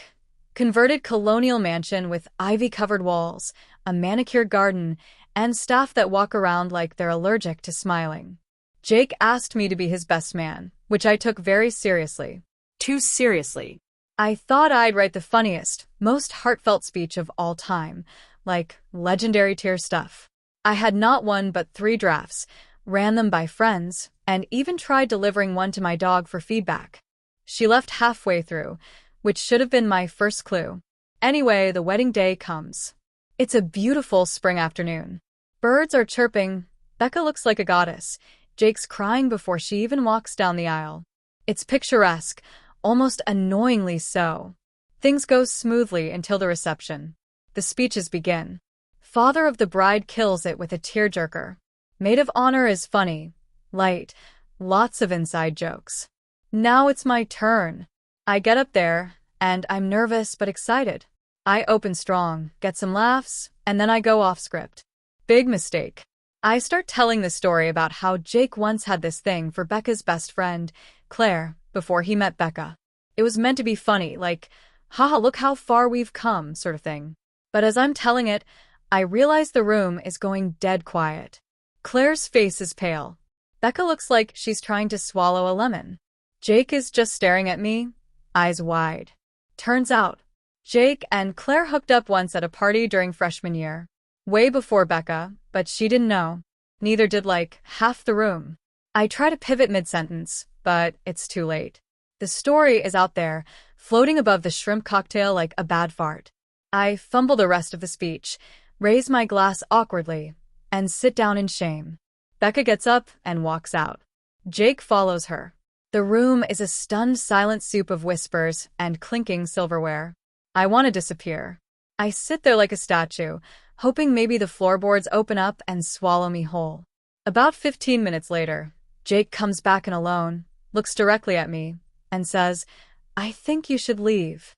Converted colonial mansion with ivy-covered walls, a manicured garden, and staff that walk around like they're allergic to smiling. Jake asked me to be his best man, which I took very seriously. Too seriously. I thought I'd write the funniest, most heartfelt speech of all time, like legendary tier stuff. I had not one but 3 drafts, ran them by friends, and even tried delivering one to my dog for feedback. She left halfway through, which should have been my first clue. Anyway, the wedding day comes. It's a beautiful spring afternoon. Birds are chirping, Becca looks like a goddess, Jake's crying before she even walks down the aisle. It's picturesque, almost annoyingly so. Things go smoothly until the reception. The speeches begin. Father of the bride kills it with a tearjerker. Maid of honor is funny, light, lots of inside jokes. Now it's my turn. I get up there, and I'm nervous but excited. I open strong, get some laughs, and then I go off script. Big mistake. I start telling the story about how Jake once had this thing for Becca's best friend, Claire, before he met Becca. It was meant to be funny, like, haha, look how far we've come, sort of thing. But as I'm telling it, I realize the room is going dead quiet. Claire's face is pale. Becca looks like she's trying to swallow a lemon. Jake is just staring at me, eyes wide. Turns out, Jake and Claire hooked up once at a party during freshman year. Way before Becca, but she didn't know. Neither did like half the room. I try to pivot mid-sentence, but it's too late. The story is out there, floating above the shrimp cocktail like a bad fart. I fumble the rest of the speech, raise my glass awkwardly, and sit down in shame. Becca gets up and walks out. Jake follows her. The room is a stunned silent soup of whispers and clinking silverware. I want to disappear. I sit there like a statue, hoping maybe the floorboards open up and swallow me whole. About 15 minutes later, Jake comes back in alone, looks directly at me, and says, "I think you should leave."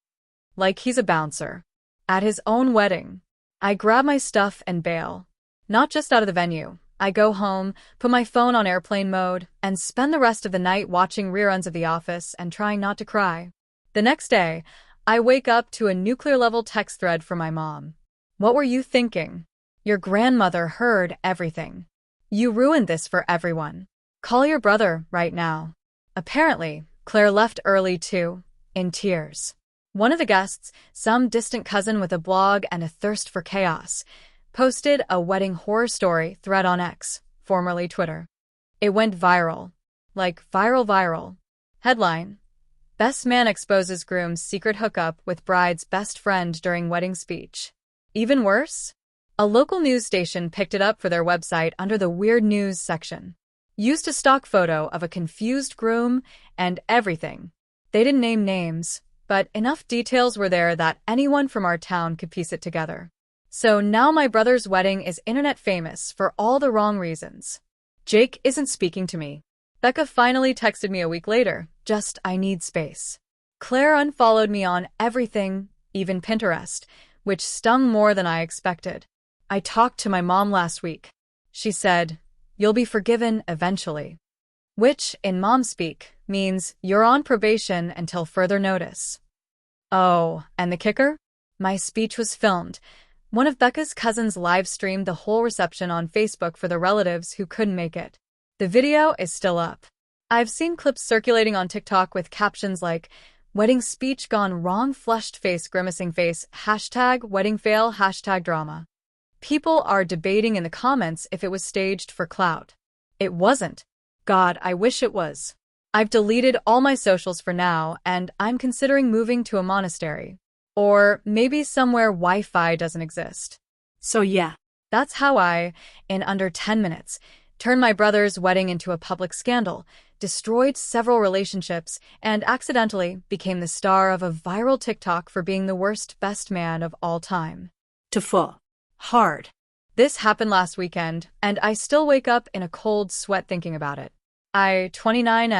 Like he's a bouncer. At his own wedding. I grab my stuff and bail. Not just out of the venue. I go home, put my phone on airplane mode, and spend the rest of the night watching reruns of The Office and trying not to cry. The next day, I wake up to a nuclear-level text thread from my mom. "What were you thinking? Your grandmother heard everything. You ruined this for everyone. Call your brother right now." Apparently, Claire left early too, in tears. One of the guests, some distant cousin with a blog and a thirst for chaos, posted a wedding horror story thread on X, formerly Twitter. It went viral. Like viral. Headline: Best man exposes groom's secret hookup with bride's best friend during wedding speech. Even worse? A local news station picked it up for their website under the Weird News section. Used a stock photo of a confused groom and everything. They didn't name names, but enough details were there that anyone from our town could piece it together. So now my brother's wedding is internet famous for all the wrong reasons. Jake isn't speaking to me. Becca finally texted me a week later, just "I need space." Claire unfollowed me on everything, even Pinterest, which stung more than I expected. I talked to my mom last week. She said, "You'll be forgiven eventually." Which, in mom speak, means you're on probation until further notice. Oh, and the kicker? My speech was filmed. One of Becca's cousins live-streamed the whole reception on Facebook for the relatives who couldn't make it. The video is still up. I've seen clips circulating on TikTok with captions like, "Wedding speech gone wrong, flushed face, grimacing face, #wedding fail, #drama." People are debating in the comments if it was staged for clout. It wasn't. God, I wish it was. I've deleted all my socials for now, and I'm considering moving to a monastery. Or maybe somewhere Wi-Fi doesn't exist. So yeah, That's how I, in under 10 minutes, turned my brother's wedding into a public scandal, destroyed several relationships, and accidentally became the star of a viral TikTok for being the worst best man of all time. TIFU. Hard. This happened last weekend, and I still wake up in a cold sweat thinking about it. I, 29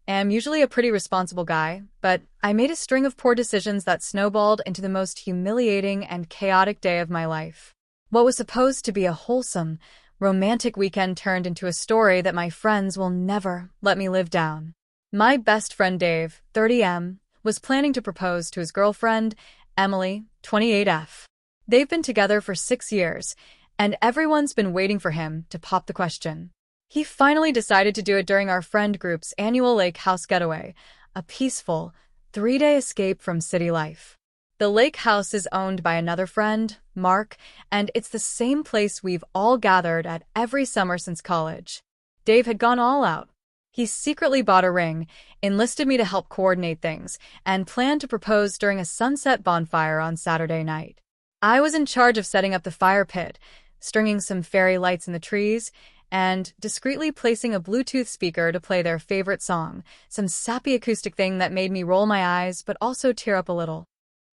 am usually a pretty responsible guy, but I made a string of poor decisions that snowballed into the most humiliating and chaotic day of my life. What was supposed to be a wholesome, romantic weekend turned into a story that my friends will never let me live down. My best friend Dave, 30 was planning to propose to his girlfriend, Emily, 28F. They've been together for 6 years, and everyone's been waiting for him to pop the question. He finally decided to do it during our friend group's annual lake house getaway, a peaceful, 3-day escape from city life. The lake house is owned by another friend, Mark, and it's the same place we've all gathered at every summer since college. Dave had gone all out. He secretly bought a ring, enlisted me to help coordinate things, and planned to propose during a sunset bonfire on Saturday night. I was in charge of setting up the fire pit, stringing some fairy lights in the trees, and discreetly placing a Bluetooth speaker to play their favorite song, some sappy acoustic thing that made me roll my eyes but also tear up a little.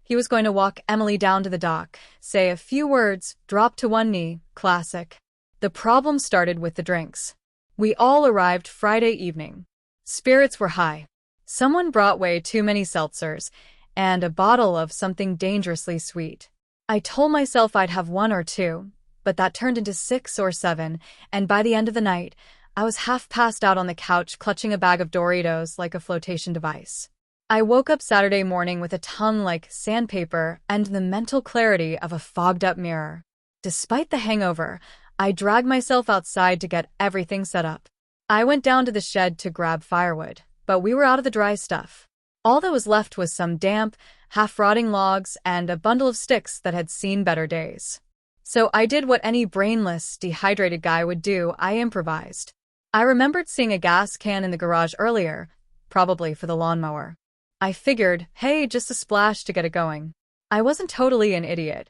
He was going to walk Emily down to the dock, say a few words, drop to one knee, classic. The problem started with the drinks. We all arrived Friday evening. Spirits were high. Someone brought way too many seltzers, and a bottle of something dangerously sweet. I told myself I'd have 1 or 2, but that turned into 6 or 7, and by the end of the night, I was half passed out on the couch clutching a bag of Doritos like a flotation device. I woke up Saturday morning with a tongue like sandpaper and the mental clarity of a fogged-up mirror. Despite the hangover, I dragged myself outside to get everything set up. I went down to the shed to grab firewood, but we were out of the dry stuff. All that was left was some damp, half-rotting logs and a bundle of sticks that had seen better days. So I did what any brainless, dehydrated guy would do. I improvised. I remembered seeing a gas can in the garage earlier, probably for the lawnmower. I figured, hey, just a splash to get it going. I wasn't totally an idiot.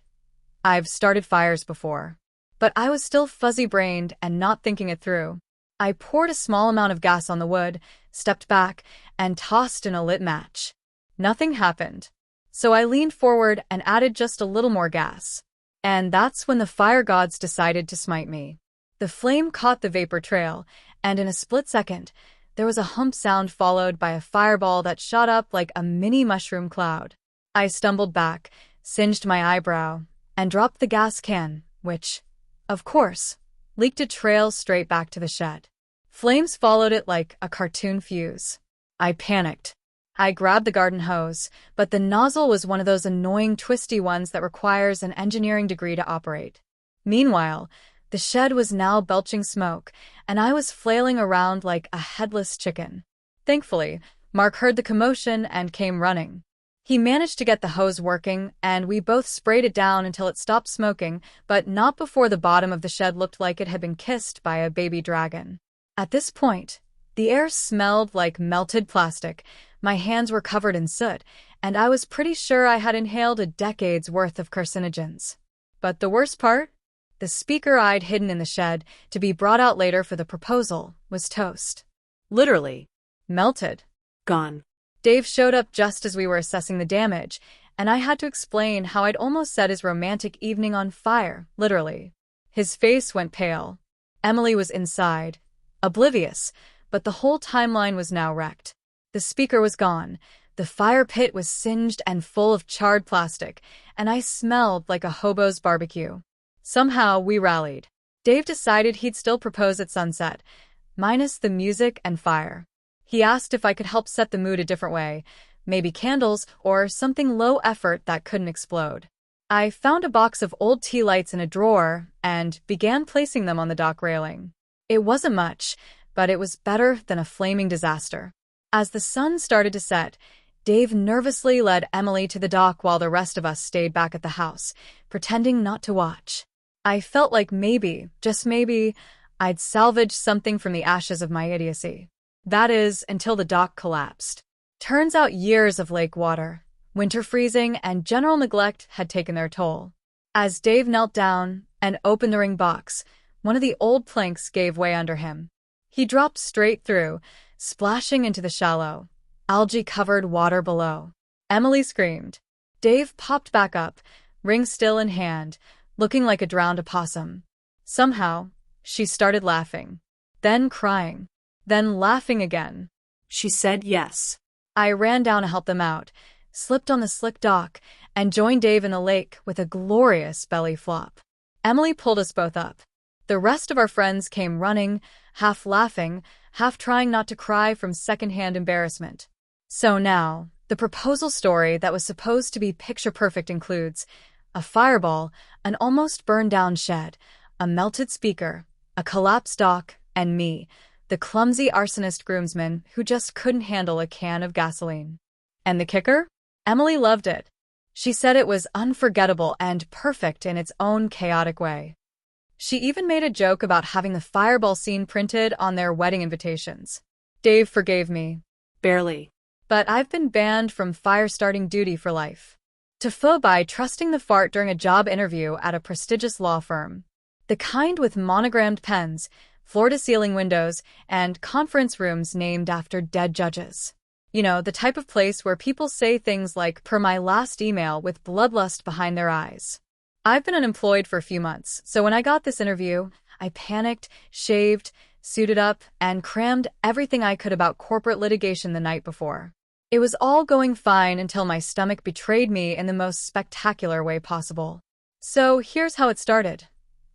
I've started fires before. But I was still fuzzy-brained and not thinking it through. I poured a small amount of gas on the wood, stepped back, and tossed in a lit match. Nothing happened. So I leaned forward and added just a little more gas. And that's when the fire gods decided to smite me. The flame caught the vapor trail, and in a split second, there was a hump sound followed by a fireball that shot up like a mini mushroom cloud. I stumbled back, singed my eyebrow, and dropped the gas can, which, of course, leaked a trail straight back to the shed. Flames followed it like a cartoon fuse. I panicked. I grabbed the garden hose, but the nozzle was one of those annoying twisty ones that requires an engineering degree to operate. Meanwhile, the shed was now belching smoke, and I was flailing around like a headless chicken. Thankfully, Mark heard the commotion and came running. He managed to get the hose working, and we both sprayed it down until it stopped smoking, but not before the bottom of the shed looked like it had been kissed by a baby dragon. At this point, the air smelled like melted plastic, my hands were covered in soot, and I was pretty sure I had inhaled a decade's worth of carcinogens. But the worst part? The speaker I'd hidden in the shed, to be brought out later for the proposal, was toast. Literally. Melted. Gone. Dave showed up just as we were assessing the damage, and I had to explain how I'd almost set his romantic evening on fire, literally. His face went pale. Emily was inside, oblivious, but the whole timeline was now wrecked. The speaker was gone, the fire pit was singed and full of charred plastic, and I smelled like a hobo's barbecue. Somehow, we rallied. Dave decided he'd still propose at sunset, minus the music and fire. He asked if I could help set the mood a different way, maybe candles or something low effort that couldn't explode. I found a box of old tea lights in a drawer and began placing them on the dock railing. It wasn't much, but it was better than a flaming disaster. As the sun started to set, Dave nervously led Emily to the dock while the rest of us stayed back at the house, pretending not to watch. I felt like maybe, just maybe, I'd salvaged something from the ashes of my idiocy. That is, until the dock collapsed. Turns out years of lake water, winter freezing, and general neglect had taken their toll. As Dave knelt down and opened the ring box, one of the old planks gave way under him. He dropped straight through, splashing into the shallow, algae-covered water below. Emily screamed. Dave popped back up, ring still in hand, looking like a drowned opossum. Somehow, she started laughing, then crying, then laughing again. She said yes. I ran down to help them out, slipped on the slick dock, and joined Dave in the lake with a glorious belly flop. Emily pulled us both up. The rest of our friends came running, half laughing, half trying not to cry from secondhand embarrassment. So now, The proposal story that was supposed to be picture-perfect includes a fireball, an almost burned-down shed, a melted speaker, a collapsed dock, and me, the clumsy arsonist groomsman who just couldn't handle a can of gasoline. And the kicker? Emily loved it. She said it was unforgettable and perfect in its own chaotic way. She even made a joke about having the fireball scene printed on their wedding invitations. Dave forgave me. Barely. But I've been banned from fire-starting duty for life. TIFU by trusting the fart during a job interview at a prestigious law firm. The kind with monogrammed pens, floor-to-ceiling windows, and conference rooms named after dead judges. You know, the type of place where people say things like, per my last email, with bloodlust behind their eyes. I've been unemployed for a few months, so when I got this interview, I panicked, shaved, suited up, and crammed everything I could about corporate litigation the night before. It was all going fine until my stomach betrayed me in the most spectacular way possible. So here's how it started.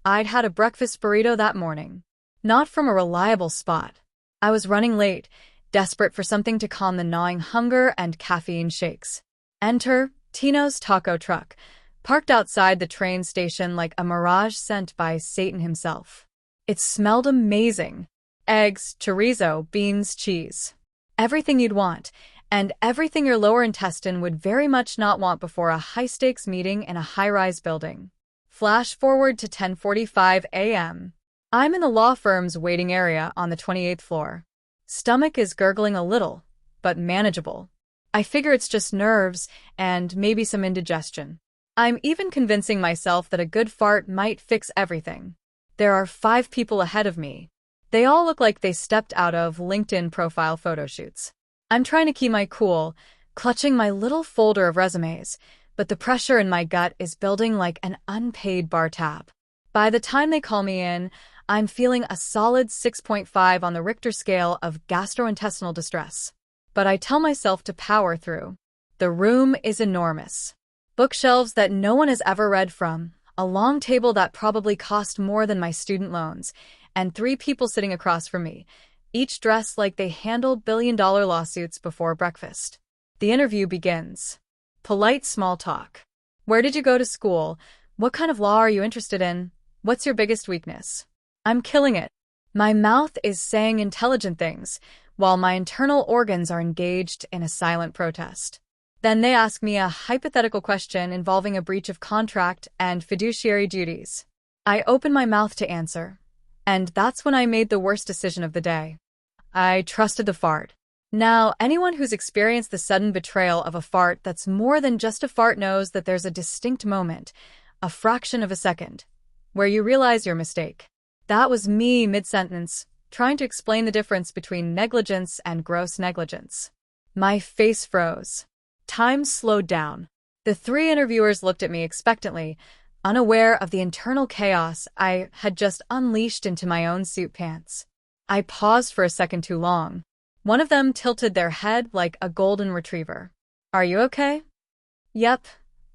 I'd had a breakfast burrito that morning. Not from a reliable spot. I was running late, desperate for something to calm the gnawing hunger and caffeine shakes. Enter Tino's taco truck, parked outside the train station like a mirage sent by Satan himself. It smelled amazing. Eggs, chorizo, beans, cheese. Everything you'd want, and everything your lower intestine would very much not want before a high-stakes meeting in a high-rise building. Flash forward to 10:45 a.m. I'm in the law firm's waiting area on the 28th floor. Stomach is gurgling a little, but manageable. I figure it's just nerves and maybe some indigestion. I'm even convincing myself that a good fart might fix everything. There are 5 people ahead of me. They all look like they stepped out of LinkedIn profile photo shoots. I'm trying to keep my cool, clutching my little folder of resumes, but the pressure in my gut is building like an unpaid bar tab. By the time they call me in, I'm feeling a solid 6.5 on the Richter scale of gastrointestinal distress. But I tell myself to power through. The room is enormous. Bookshelves that no one has ever read from, a long table that probably cost more than my student loans, and 3 people sitting across from me, each dressed like they handled billion-dollar lawsuits before breakfast. The interview begins. Polite small talk. Where did you go to school? What kind of law are you interested in? What's your biggest weakness? I'm killing it. My mouth is saying intelligent things, while my internal organs are engaged in a silent protest. Then they ask me a hypothetical question involving a breach of contract and fiduciary duties. I open my mouth to answer, and that's when I made the worst decision of the day. I trusted the fart. Now, anyone who's experienced the sudden betrayal of a fart that's more than just a fart knows that there's a distinct moment, a fraction of a second, where you realize your mistake. That was me mid-sentence, trying to explain the difference between negligence and gross negligence. My face froze. Time slowed down. The 3 interviewers looked at me expectantly, unaware of the internal chaos I had just unleashed into my own suit pants. I paused for a second too long. One of them tilted their head like a golden retriever. Are you okay? Yep,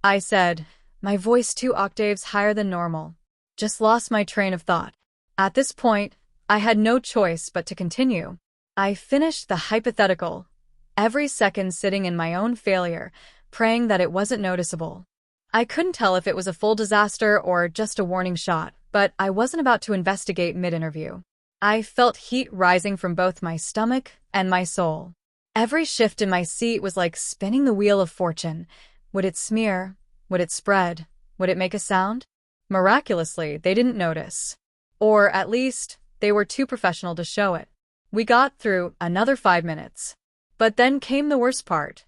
I said, my voice 2 octaves higher than normal. Just lost my train of thought. At this point, I had no choice but to continue. I finished the hypothetical, every second sitting in my own failure, praying that it wasn't noticeable. I couldn't tell if it was a full disaster or just a warning shot, but I wasn't about to investigate mid-interview. I felt heat rising from both my stomach and my soul. Every shift in my seat was like spinning the wheel of fortune. Would it smear? Would it spread? Would it make a sound? Miraculously, they didn't notice. Or, at least, they were too professional to show it. We got through another 5 minutes. But then came the worst part.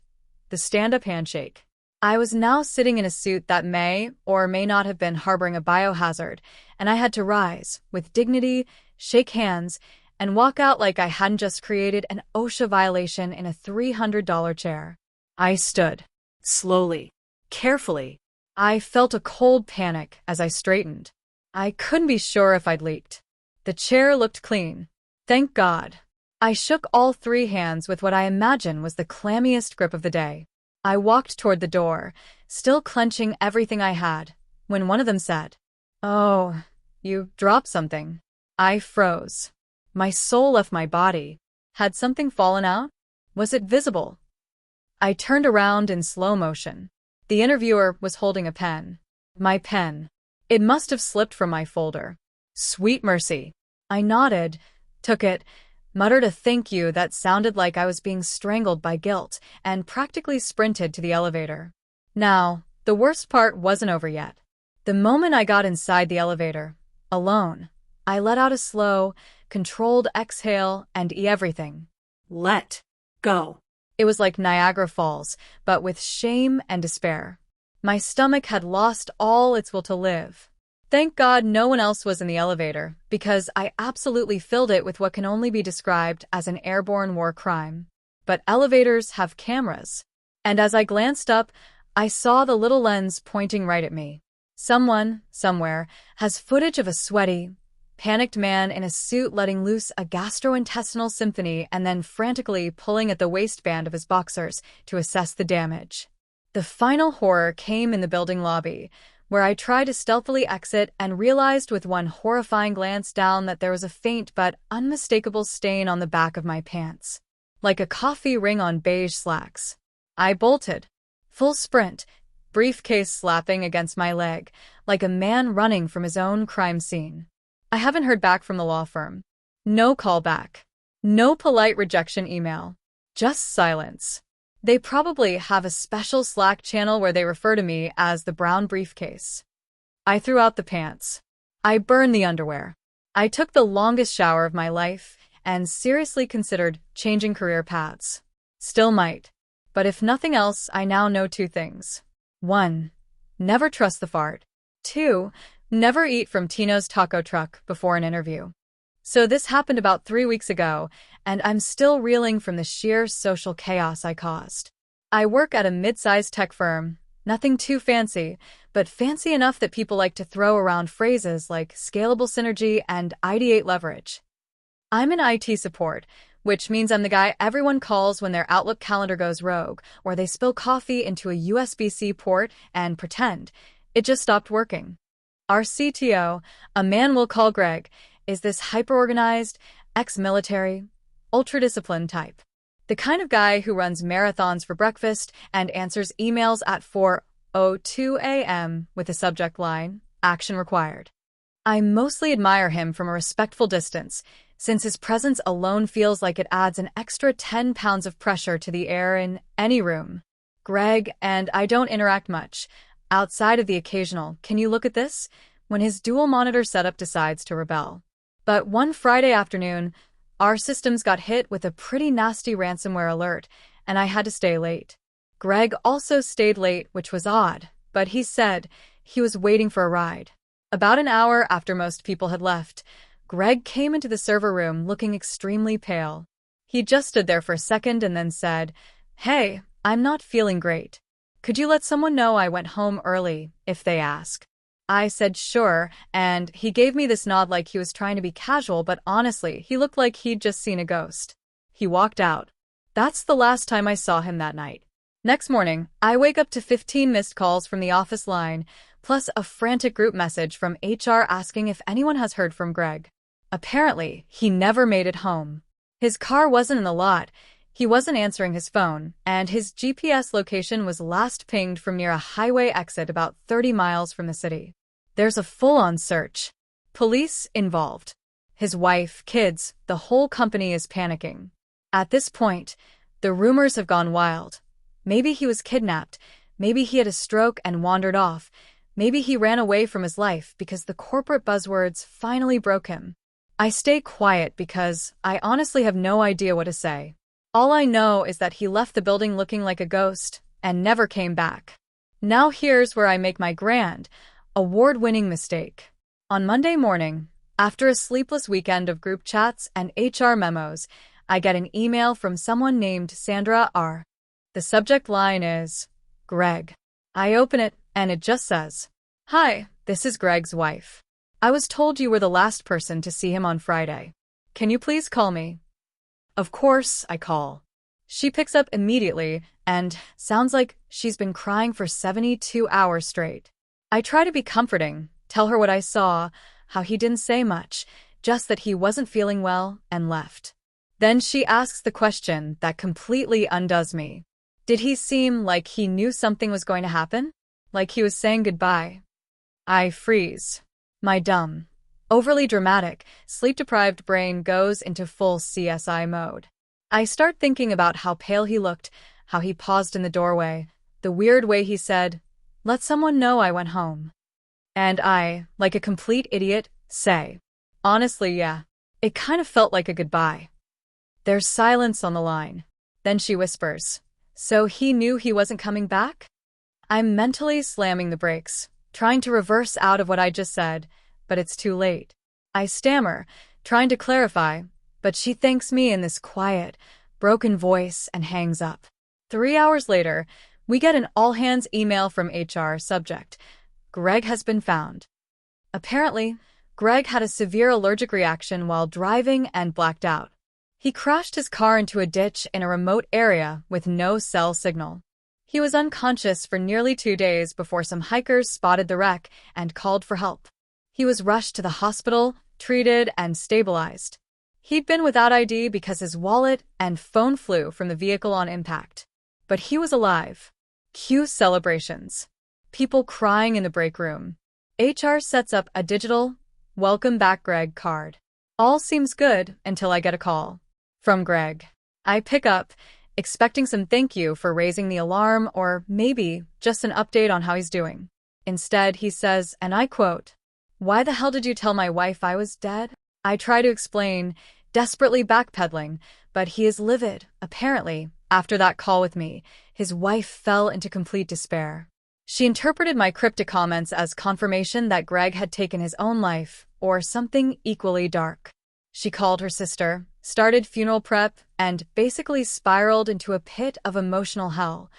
The stand-up handshake. I was now sitting in a suit that may or may not have been harboring a biohazard, and I had to rise, with dignity, shake hands, and walk out like I hadn't just created an OSHA violation in a $300 chair. I stood. Slowly. Carefully. I felt a cold panic as I straightened. I couldn't be sure if I'd leaked. The chair looked clean. Thank God. I shook all 3 hands with what I imagine was the clammiest grip of the day. I walked toward the door, still clenching everything I had, when one of them said, "Oh, you dropped something." I froze. My soul left my body. Had something fallen out? Was it visible? I turned around in slow motion. The interviewer was holding a pen. My pen. It must have slipped from my folder. Sweet mercy. I nodded, took it, muttered a thank you that sounded like I was being strangled by guilt, and practically sprinted to the elevator. Now, the worst part wasn't over yet. The moment I got inside the elevator, alone, I let out a slow, controlled exhale and everything. Let go. It was like Niagara Falls, but with shame and despair. My stomach had lost all its will to live. Thank God no one else was in the elevator, because I absolutely filled it with what can only be described as an airborne war crime. But elevators have cameras. And as I glanced up, I saw the little lens pointing right at me. Someone, somewhere, has footage of a sweaty, panicked man in a suit letting loose a gastrointestinal symphony and then frantically pulling at the waistband of his boxers to assess the damage. The final horror came in the building lobby, where I tried to stealthily exit and realized with one horrifying glance down that there was a faint but unmistakable stain on the back of my pants, like a coffee ring on beige slacks. I bolted. Full sprint, briefcase slapping against my leg, like a man running from his own crime scene. I haven't heard back from the law firm. No call back. No polite rejection email. Just silence. They probably have a special Slack channel where they refer to me as the brown briefcase. I threw out the pants. I burned the underwear. I took the longest shower of my life and seriously considered changing career paths. Still might. But if nothing else, I now know two things. 1. Never trust the fart. 2. Never eat from Tino's taco truck before an interview. So this happened about 3 weeks ago, and I'm still reeling from the sheer social chaos I caused. I work at a mid-sized tech firm, nothing too fancy, but fancy enough that people like to throw around phrases like scalable synergy and ideate leverage. I'm in IT support, which means I'm the guy everyone calls when their Outlook calendar goes rogue, or they spill coffee into a USB-C port and pretend it just stopped working. Our CTO, a man we'll call Greg, is this hyper-organized, ex-military, ultra-disciplined type. The kind of guy who runs marathons for breakfast and answers emails at 4:02 a.m. with the subject line, "Action required." I mostly admire him from a respectful distance, since his presence alone feels like it adds an extra 10 pounds of pressure to the air in any room. Greg and I don't interact much, outside of the occasional, "Can you look at this?" when his dual monitor setup decides to rebel. But one Friday afternoon, our systems got hit with a pretty nasty ransomware alert, and I had to stay late. Greg also stayed late, which was odd, but he said he was waiting for a ride. About an hour after most people had left, Greg came into the server room looking extremely pale. He just stood there for a second and then said, "Hey, I'm not feeling great. Could you let someone know I went home early, if they ask?" I said sure, and he gave me this nod like he was trying to be casual, but honestly, he looked like he'd just seen a ghost. He walked out. That's the last time I saw him that night. Next morning, I wake up to 15 missed calls from the office line, plus a frantic group message from HR asking if anyone has heard from Greg. Apparently, he never made it home. His car wasn't in the lot, he wasn't answering his phone, and his GPS location was last pinged from near a highway exit about 30 miles from the city. There's a full-on search. Police involved. His wife, kids, the whole company is panicking. At this point, the rumors have gone wild. Maybe he was kidnapped, maybe he had a stroke and wandered off, maybe he ran away from his life because the corporate buzzwords finally broke him. I stay quiet because I honestly have no idea what to say. All I know is that he left the building looking like a ghost and never came back. Now here's where I make my grand, award-winning mistake. On Monday morning, after a sleepless weekend of group chats and HR memos, I get an email from someone named Sandra R. The subject line is, "Greg." I open it, and it just says, "Hi, this is Greg's wife. I was told you were the last person to see him on Friday. Can you please call me?" Of course, I call. She picks up immediately and sounds like she's been crying for 72 hours straight. I try to be comforting, tell her what I saw, how he didn't say much, just that he wasn't feeling well, and left. Then she asks the question that completely undoes me. Did he seem like he knew something was going to happen? Like he was saying goodbye? I freeze. My dumb, overly dramatic, sleep-deprived brain goes into full CSI mode. I start thinking about how pale he looked, how he paused in the doorway, the weird way he said, "Let someone know I went home." And I, like a complete idiot, say, "Honestly, yeah. It kind of felt like a goodbye." There's silence on the line. Then she whispers, "So he knew he wasn't coming back?" I'm mentally slamming the brakes, trying to reverse out of what I just said, but it's too late. I stammer, trying to clarify, but she thanks me in this quiet, broken voice and hangs up. 3 hours later, we get an all-hands email from HR subject. Greg has been found. Apparently, Greg had a severe allergic reaction while driving and blacked out. He crashed his car into a ditch in a remote area with no cell signal. He was unconscious for nearly 2 days before some hikers spotted the wreck and called for help. He was rushed to the hospital, treated, and stabilized. He'd been without ID because his wallet and phone flew from the vehicle on impact. But he was alive. Cue celebrations. People crying in the break room. HR sets up a digital, "Welcome back, Greg" card. All seems good until I get a call. From Greg. I pick up, expecting some thank you for raising the alarm or maybe just an update on how he's doing. Instead, he says, and I quote, "Why the hell did you tell my wife I was dead?" I try to explain, desperately backpedaling, but he is livid. Apparently, after that call with me, his wife fell into complete despair. She interpreted my cryptic comments as confirmation that Greg had taken his own life, or something equally dark. She called her sister, started funeral prep, and basically spiraled into a pit of emotional hell,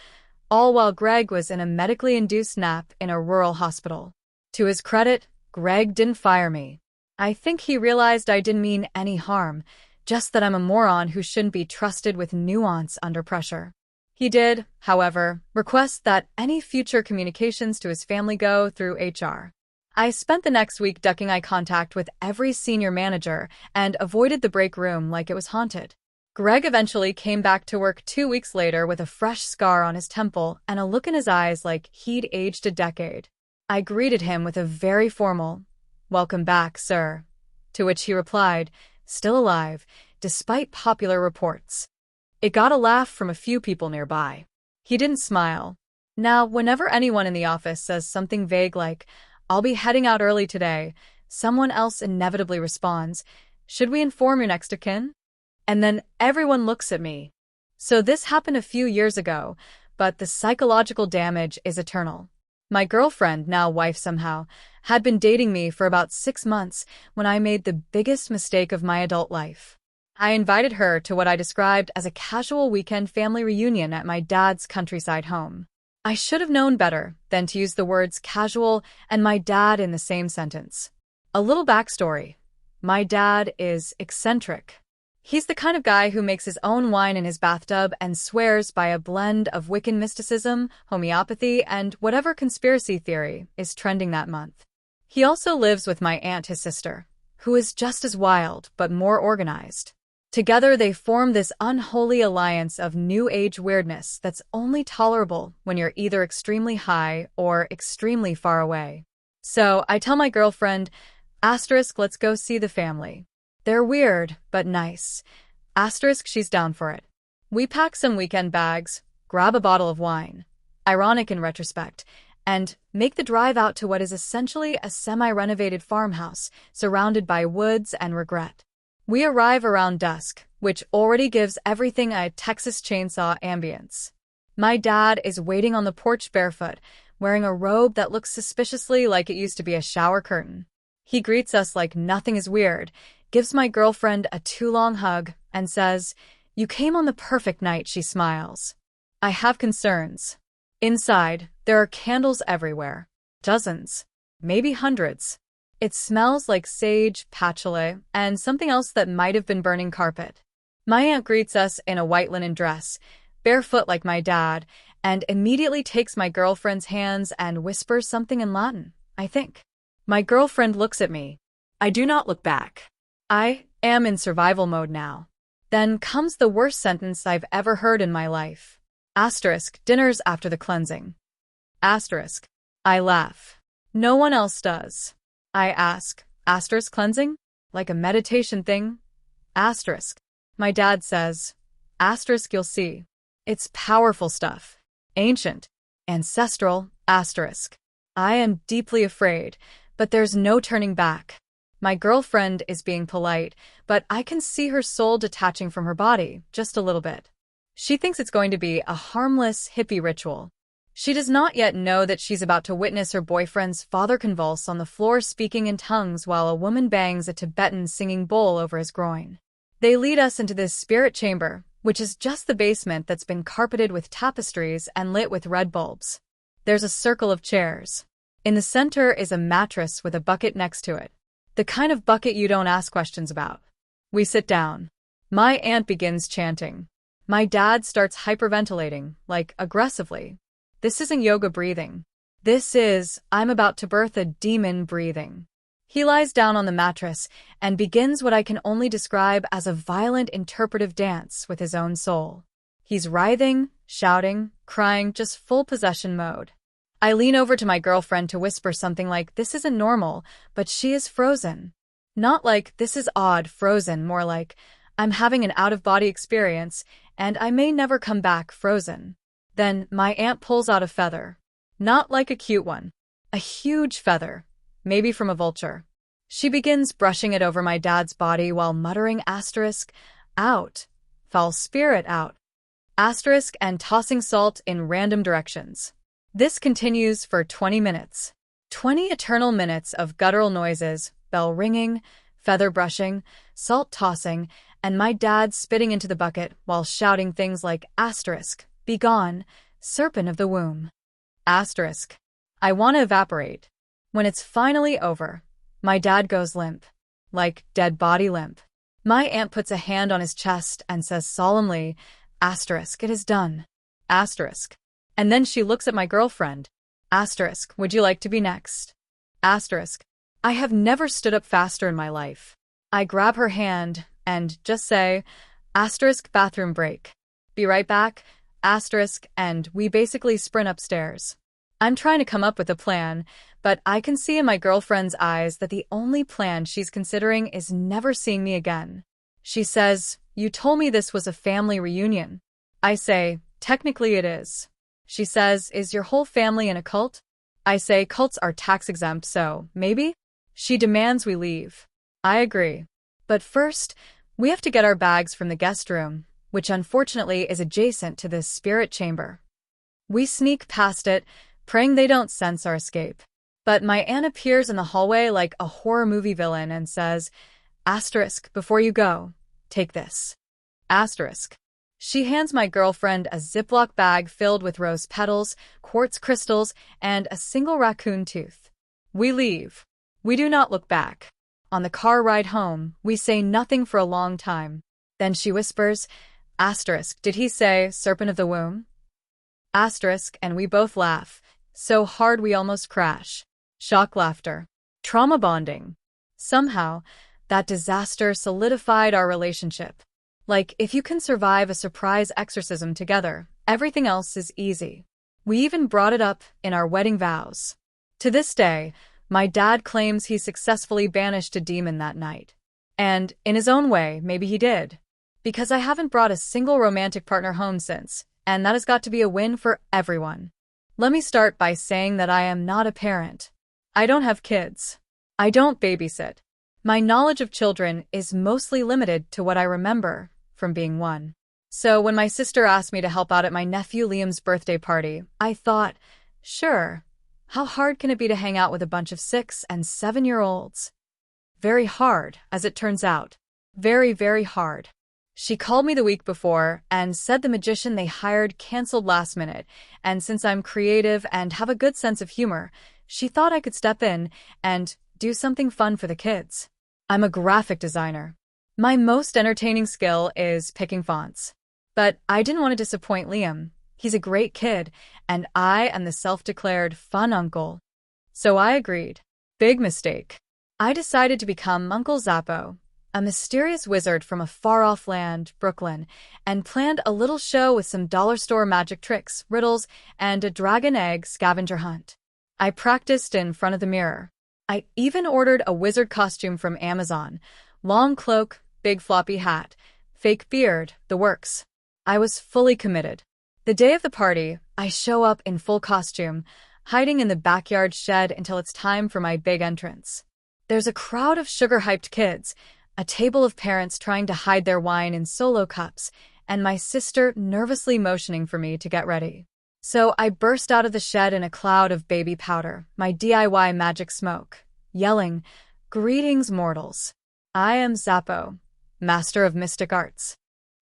all while Greg was in a medically induced nap in a rural hospital. To his credit, Greg didn't fire me. I think he realized I didn't mean any harm, just that I'm a moron who shouldn't be trusted with nuance under pressure. He did, however, request that any future communications to his family go through HR. I spent the next week ducking eye contact with every senior manager and avoided the break room like it was haunted. Greg eventually came back to work 2 weeks later with a fresh scar on his temple and a look in his eyes like he'd aged a decade. I greeted him with a very formal, "Welcome back, sir," to which he replied, "Still alive, despite popular reports." It got a laugh from a few people nearby. He didn't smile. Now, whenever anyone in the office says something vague like, "I'll be heading out early today," someone else inevitably responds, "Should we inform your next of kin?" And then everyone looks at me. So this happened a few years ago, but the psychological damage is eternal. My girlfriend, now wife somehow, had been dating me for about 6 months when I made the biggest mistake of my adult life. I invited her to what I described as a casual weekend family reunion at my dad's countryside home. I should have known better than to use the words casual and my dad in the same sentence. A little backstory. My dad is eccentric. He's the kind of guy who makes his own wine in his bathtub and swears by a blend of Wiccan mysticism, homeopathy, and whatever conspiracy theory is trending that month. He also lives with my aunt, his sister, who is just as wild but more organized. Together they form this unholy alliance of new age weirdness that's only tolerable when you're either extremely high or extremely far away. So I tell my girlfriend, asterisk, let's go see the family. They're weird, but nice. Asterisk, she's down for it. We pack some weekend bags, grab a bottle of wine, ironic in retrospect, and make the drive out to what is essentially a semi-renovated farmhouse surrounded by woods and regret. We arrive around dusk, which already gives everything a Texas Chainsaw ambience. My dad is waiting on the porch barefoot, wearing a robe that looks suspiciously like it used to be a shower curtain. He greets us like nothing is weird, gives my girlfriend a too long hug, and says, "You came on the perfect night," she smiles. I have concerns. Inside, there are candles everywhere. Dozens. Maybe hundreds. It smells like sage, patchouli, and something else that might have been burning carpet. My aunt greets us in a white linen dress, barefoot like my dad, and immediately takes my girlfriend's hands and whispers something in Latin, I think. My girlfriend looks at me. I do not look back. I am in survival mode now. Then comes the worst sentence I've ever heard in my life. Asterisk, dinners after the cleansing. Asterisk. I laugh. No one else does. I ask, asterisk cleansing? Like a meditation thing? Asterisk. My dad says, asterisk you'll see. It's powerful stuff. Ancient. Ancestral, asterisk. I am deeply afraid, but there's no turning back. My girlfriend is being polite, but I can see her soul detaching from her body, just a little bit. She thinks it's going to be a harmless hippie ritual. She does not yet know that she's about to witness her boyfriend's father convulse on the floor speaking in tongues while a woman bangs a Tibetan singing bowl over his groin. They lead us into this spirit chamber, which is just the basement that's been carpeted with tapestries and lit with red bulbs. There's a circle of chairs. In the center is a mattress with a bucket next to it. The kind of bucket you don't ask questions about. We sit down. My aunt begins chanting. My dad starts hyperventilating, like aggressively. This isn't yoga breathing. This is, I'm about to birth a demon breathing. He lies down on the mattress and begins what I can only describe as a violent interpretive dance with his own soul. He's writhing, shouting, crying, just full possession mode. I lean over to my girlfriend to whisper something like, this isn't normal, but she is frozen. Not like, this is odd, frozen, more like, I'm having an out-of-body experience, and I may never come back, frozen. Then my aunt pulls out a feather. Not like a cute one. A huge feather. Maybe from a vulture. She begins brushing it over my dad's body while muttering asterisk, out. Foul spirit out. Asterisk and tossing salt in random directions. This continues for 20 minutes. 20 eternal minutes of guttural noises, bell ringing, feather brushing, salt tossing, and my dad spitting into the bucket while shouting things like asterisk, be gone, serpent of the womb. Asterisk. I want to evaporate. When it's finally over, my dad goes limp. Like dead body limp. My aunt puts a hand on his chest and says solemnly, asterisk, it is done. Asterisk. And then she looks at my girlfriend. Asterisk, would you like to be next? Asterisk. I have never stood up faster in my life. I grab her hand and just say, asterisk bathroom break. Be right back. Asterisk, and we basically sprint upstairs. I'm trying to come up with a plan, but I can see in my girlfriend's eyes that the only plan she's considering is never seeing me again. She says, you told me this was a family reunion. I say, technically it is. She says, is your whole family in a cult? I say, cults are tax exempt, so maybe? She demands we leave. I agree. But first, we have to get our bags from the guest room, which unfortunately is adjacent to this spirit chamber. We sneak past it, praying they don't sense our escape. But my aunt appears in the hallway like a horror movie villain and says, asterisk, before you go, take this. Asterisk. She hands my girlfriend a Ziploc bag filled with rose petals, quartz crystals, and a single raccoon tooth. We leave. We do not look back. On the car ride home, we say nothing for a long time. Then she whispers, asterisk, did he say serpent of the womb? Asterisk, and we both laugh, so hard we almost crash. Shock laughter. Trauma bonding. Somehow, that disaster solidified our relationship. Like, if you can survive a surprise exorcism together, everything else is easy. We even brought it up in our wedding vows. To this day, my dad claims he successfully banished a demon that night. And, in his own way, maybe he did. Because I haven't brought a single romantic partner home since, and that has got to be a win for everyone. Let me start by saying that I am not a parent. I don't have kids. I don't babysit. My knowledge of children is mostly limited to what I remember from being one. So when my sister asked me to help out at my nephew Liam's birthday party, I thought, sure, how hard can it be to hang out with a bunch of 6- and 7-year-olds? Very hard, as it turns out. Very, very hard. She called me the week before and said the magician they hired canceled last minute, and since I'm creative and have a good sense of humor, she thought I could step in and do something fun for the kids. I'm a graphic designer. My most entertaining skill is picking fonts. But I didn't want to disappoint Liam. He's a great kid, and I am the self-declared fun uncle. So I agreed. Big mistake. I decided to become Uncle Zappo, a mysterious wizard from a far-off land, Brooklyn, and planned a little show with some dollar store magic tricks, riddles, and a dragon egg scavenger hunt. I practiced in front of the mirror. I even ordered a wizard costume from Amazon. Long cloak, big floppy hat, fake beard, the works. I was fully committed. The day of the party, I show up in full costume, hiding in the backyard shed until it's time for my big entrance. There's a crowd of sugar-hyped kids, a table of parents trying to hide their wine in solo cups, and my sister nervously motioning for me to get ready. So I burst out of the shed in a cloud of baby powder, my DIY magic smoke, yelling, "Greetings, mortals. I am Zappo, master of mystic arts."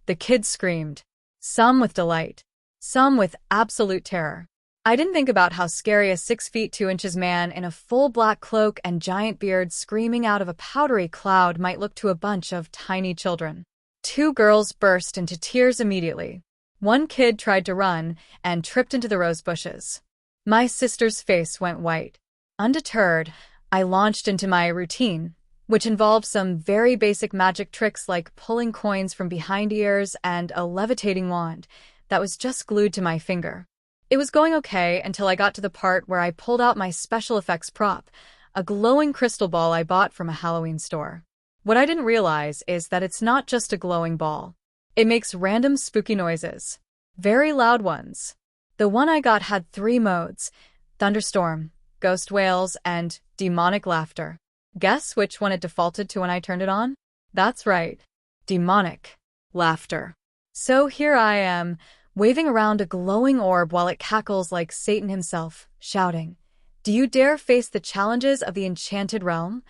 The kids screamed, some with delight, some with absolute terror. I didn't think about how scary a 6 feet 2 inches man in a full black cloak and giant beard screaming out of a powdery cloud might look to a bunch of tiny children. 2 girls burst into tears immediately. 1 kid tried to run and tripped into the rose bushes. My sister's face went white. Undeterred, I launched into my routine, which involved some very basic magic tricks like pulling coins from behind ears and a levitating wand that was just glued to my finger. It was going okay until I got to the part where I pulled out my special effects prop, a glowing crystal ball I bought from a Halloween store. What I didn't realize is that it's not just a glowing ball. It makes random spooky noises. Very loud ones. The one I got had 3 modes: thunderstorm, ghost wails, and demonic laughter. Guess which one it defaulted to when I turned it on? That's right. Demonic laughter. So here I am, waving around a glowing orb while it cackles like Satan himself, shouting, "Do you dare face the challenges of the enchanted realm?"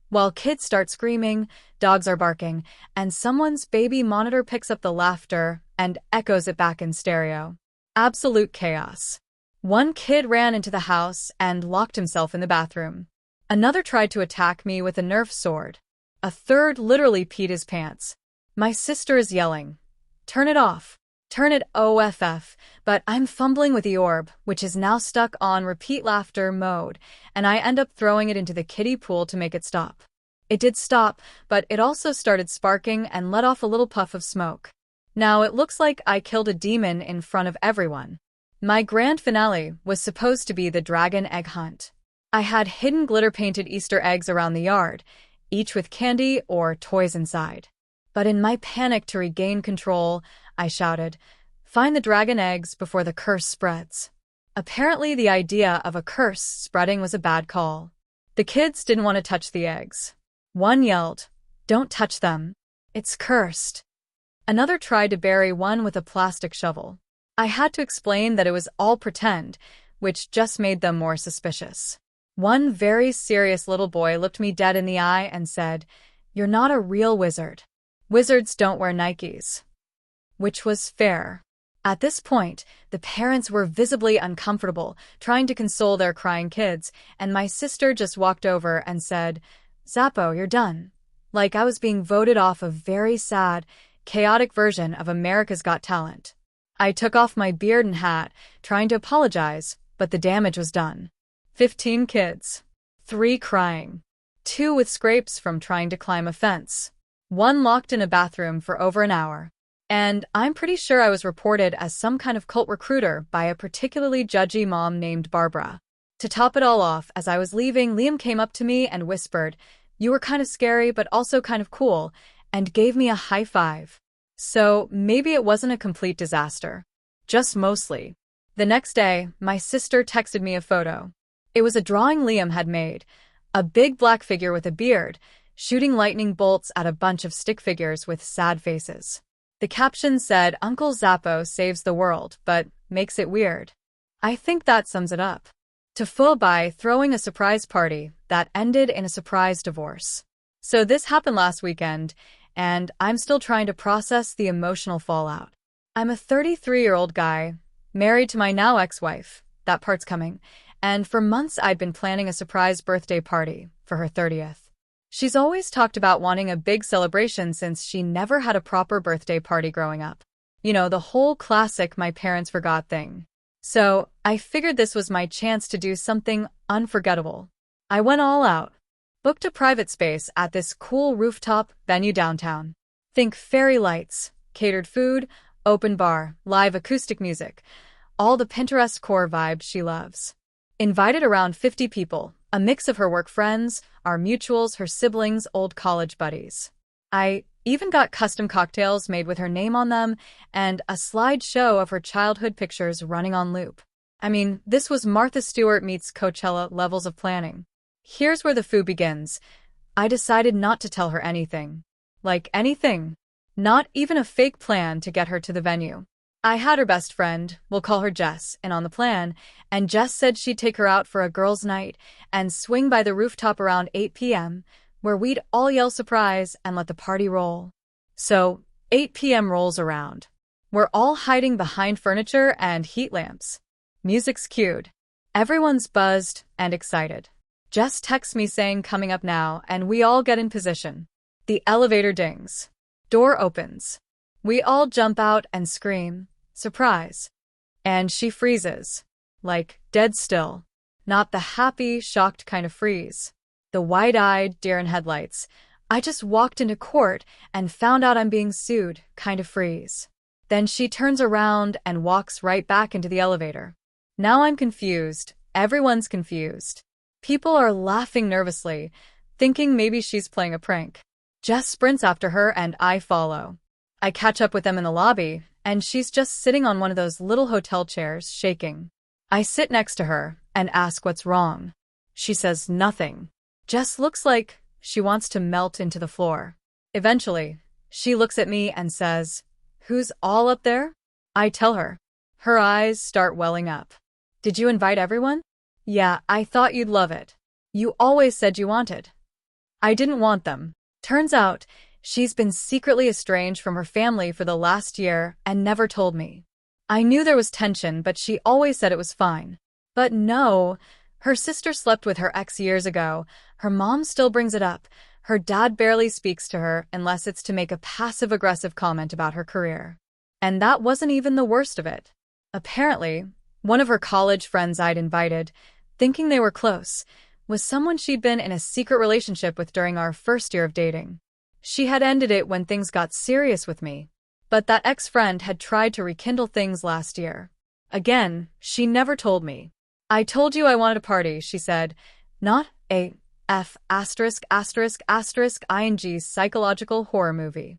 While kids start screaming, dogs are barking, and someone's baby monitor picks up the laughter and echoes it back in stereo. Absolute chaos. 1 kid ran into the house and locked himself in the bathroom. Another tried to attack me with a Nerf sword. A third literally peed his pants. My sister is yelling, "Turn it off. Turn it off," but I'm fumbling with the orb, which is now stuck on repeat laughter mode, and I end up throwing it into the kiddie pool to make it stop. It did stop, but it also started sparking and let off a little puff of smoke. Now it looks like I killed a demon in front of everyone. My grand finale was supposed to be the dragon egg hunt. I had hidden glitter-painted Easter eggs around the yard, each with candy or toys inside. But in my panic to regain control, I shouted, "Find the dragon eggs before the curse spreads." Apparently the idea of a curse spreading was a bad call. The kids didn't want to touch the eggs. 1 yelled, "Don't touch them. It's cursed." Another tried to bury one with a plastic shovel. I had to explain that it was all pretend, which just made them more suspicious. 1 very serious little boy looked me dead in the eye and said, "You're not a real wizard. Wizards don't wear Nikes." Which was fair. At this point, the parents were visibly uncomfortable, trying to console their crying kids, and my sister just walked over and said, "Zappo, you're done." Like I was being voted off a very sad, chaotic version of America's Got Talent. I took off my beard and hat, trying to apologize, but the damage was done. 15 kids. 3 crying. 2 with scrapes from trying to climb a fence. 1 locked in a bathroom for over an hour. And I'm pretty sure I was reported as some kind of cult recruiter by a particularly judgy mom named Barbara. To top it all off, as I was leaving, Liam came up to me and whispered, "You were kind of scary, but also kind of cool," and gave me a high five. So maybe it wasn't a complete disaster. Just mostly. The next day, my sister texted me a photo. It was a drawing Liam had made, a big black figure with a beard, shooting lightning bolts at a bunch of stick figures with sad faces. The caption said, "Uncle Zappo saves the world, but makes it weird." I think that sums it up. TIFU by throwing a surprise party that ended in a surprise divorce. So this happened last weekend, and I'm still trying to process the emotional fallout. I'm a 33-year-old guy, married to my now ex-wife, that part's coming, and for months I'd been planning a surprise birthday party for her 30th. She's always talked about wanting a big celebration since she never had a proper birthday party growing up. You know, the whole classic my parents forgot thing. So I figured this was my chance to do something unforgettable. I went all out. Booked a private space at this cool rooftop venue downtown. Think fairy lights, catered food, open bar, live acoustic music, all the Pinterest core vibes she loves. Invited around 50 people, a mix of her work friends, our mutuals, her siblings, old college buddies. I even got custom cocktails made with her name on them and a slideshow of her childhood pictures running on loop. I mean, this was Martha Stewart meets Coachella levels of planning. Here's where the foo begins. I decided not to tell her anything. Like anything. Not even a fake plan to get her to the venue. I had her best friend, we'll call her Jess, in on the plan, and Jess said she'd take her out for a girls' night and swing by the rooftop around 8 p.m., where we'd all yell surprise and let the party roll. So, 8 p.m. rolls around. We're all hiding behind furniture and heat lamps. Music's cued. Everyone's buzzed and excited. Jess texts me saying coming up now, and we all get in position. The elevator dings. Door opens. We all jump out and scream, surprise. And she freezes. Like, dead still. Not the happy, shocked kind of freeze. The wide-eyed, deer in headlights. I just walked into court and found out I'm being sued kind of freeze. Then she turns around and walks right back into the elevator. Now I'm confused. Everyone's confused. People are laughing nervously, thinking maybe she's playing a prank. Jess sprints after her and I follow. I catch up with them in the lobby, and she's just sitting on one of those little hotel chairs, shaking. I sit next to her and ask what's wrong. She says nothing. Jess looks like she wants to melt into the floor. Eventually, she looks at me and says, "Who's all up there?" I tell her. Her eyes start welling up. "Did you invite everyone?" "Yeah, I thought you'd love it. You always said you wanted." I didn't want them. Turns out, she's been secretly estranged from her family for the last year and never told me. I knew there was tension, but she always said it was fine. But no, her sister slept with her ex years ago. Her mom still brings it up. Her dad barely speaks to her unless it's to make a passive-aggressive comment about her career. And that wasn't even the worst of it. Apparently, one of her college friends I'd invited, thinking they were close, was someone she'd been in a secret relationship with during our first year of dating. She had ended it when things got serious with me. But that ex-friend had tried to rekindle things last year. Again, she never told me. "I told you I wanted a party," she said. Not a *****ing psychological horror movie.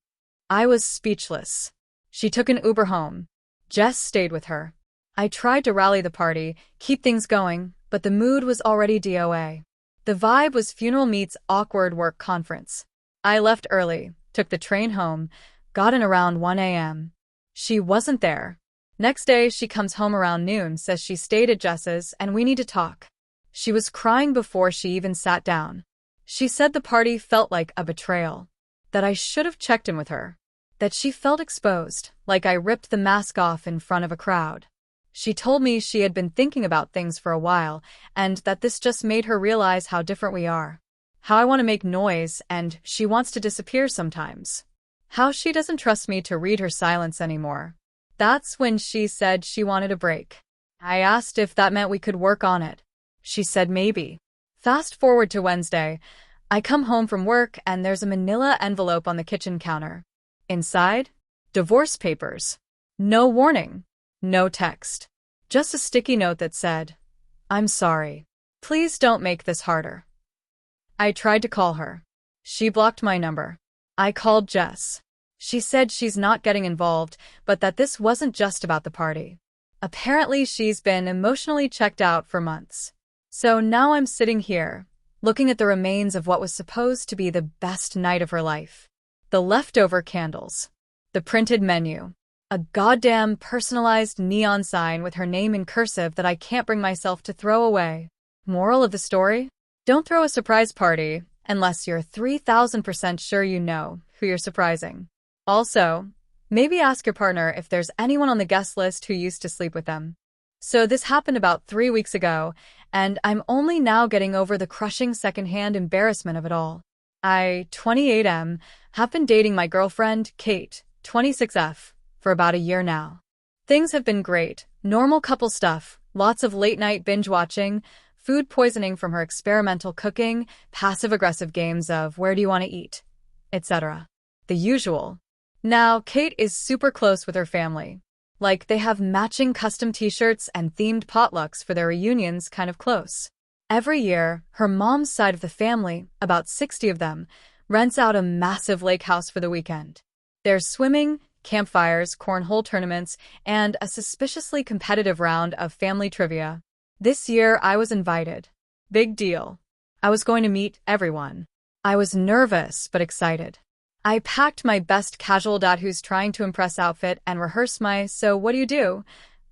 I was speechless. She took an Uber home. Jess stayed with her. I tried to rally the party, keep things going, but the mood was already DOA. The vibe was funeral meets awkward work conference. I left early, took the train home, got in around 1 a.m. She wasn't there. Next day, she comes home around noon, says she stayed at Jess's and we need to talk. She was crying before she even sat down. She said the party felt like a betrayal, that I should have checked in with her, that she felt exposed, like I ripped the mask off in front of a crowd. She told me she had been thinking about things for a while and that this just made her realize how different we are. How I want to make noise and she wants to disappear sometimes. How she doesn't trust me to read her silence anymore. That's when she said she wanted a break. I asked if that meant we could work on it. She said maybe. Fast forward to Wednesday. I come home from work and there's a manila envelope on the kitchen counter. Inside? Divorce papers. No warning. No text. Just a sticky note that said, "I'm sorry. Please don't make this harder." I tried to call her. She blocked my number. I called Jess. She said she's not getting involved, but that this wasn't just about the party. Apparently she's been emotionally checked out for months. So now I'm sitting here, looking at the remains of what was supposed to be the best night of her life. The leftover candles. The printed menu. A goddamn personalized neon sign with her name in cursive that I can't bring myself to throw away. Moral of the story? Don't throw a surprise party unless you're 3,000% sure you know who you're surprising. Also, maybe ask your partner if there's anyone on the guest list who used to sleep with them. So this happened about 3 weeks ago, and I'm only now getting over the crushing secondhand embarrassment of it all. I, 28M, have been dating my girlfriend, Kate, 26F, for about a year now. Things have been great, normal couple stuff, lots of late-night binge-watching, food poisoning from her experimental cooking, passive-aggressive games of where do you want to eat, etc. The usual. Now, Kate is super close with her family. Like, they have matching custom t-shirts and themed potlucks for their reunions, kind of close. Every year, her mom's side of the family, about 60 of them, rents out a massive lake house for the weekend. There's swimming, campfires, cornhole tournaments, and a suspiciously competitive round of family trivia. This year, I was invited. Big deal. I was going to meet everyone. I was nervous but excited. I packed my best casual dad who's trying to impress outfit and rehearsed my "so what do you do?"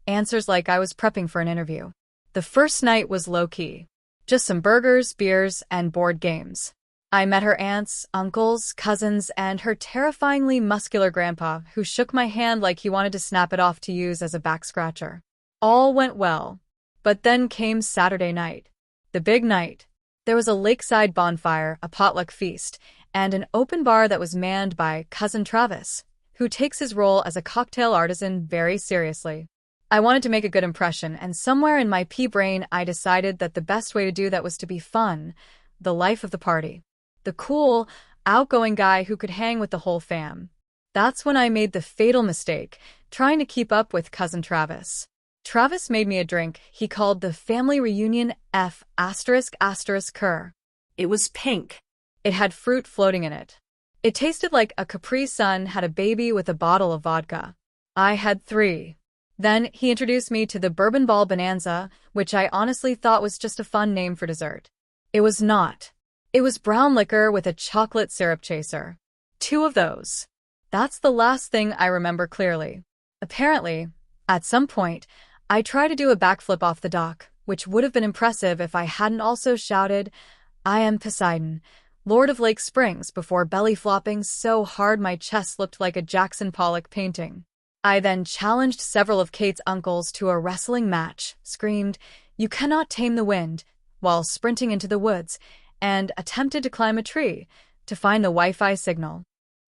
answers like I was prepping for an interview. The first night was low-key. Just some burgers, beers, and board games. I met her aunts, uncles, cousins, and her terrifyingly muscular grandpa who shook my hand like he wanted to snap it off to use as a back scratcher. All went well. But then came Saturday night. The big night. There was a lakeside bonfire, a potluck feast, and an open bar that was manned by Cousin Travis, who takes his role as a cocktail artisan very seriously. I wanted to make a good impression, and somewhere in my pea brain I decided that the best way to do that was to be fun, the life of the party. The cool, outgoing guy who could hang with the whole fam. That's when I made the fatal mistake, trying to keep up with Cousin Travis. Travis made me a drink he called the Family Reunion F******. It was pink. It had fruit floating in it. It tasted like a Capri Sun had a baby with a bottle of vodka. I had 3. Then he introduced me to the Bourbon Ball Bonanza, which I honestly thought was just a fun name for dessert. It was not. It was brown liquor with a chocolate syrup chaser. 2 of those. That's the last thing I remember clearly. Apparently, at some point, I tried to do a backflip off the dock, which would have been impressive if I hadn't also shouted, "I am Poseidon, Lord of Lake Springs," before belly flopping so hard my chest looked like a Jackson Pollock painting. I then challenged several of Kate's uncles to a wrestling match, screamed, "You cannot tame the wind," while sprinting into the woods, and attempted to climb a tree to find the Wi-Fi signal.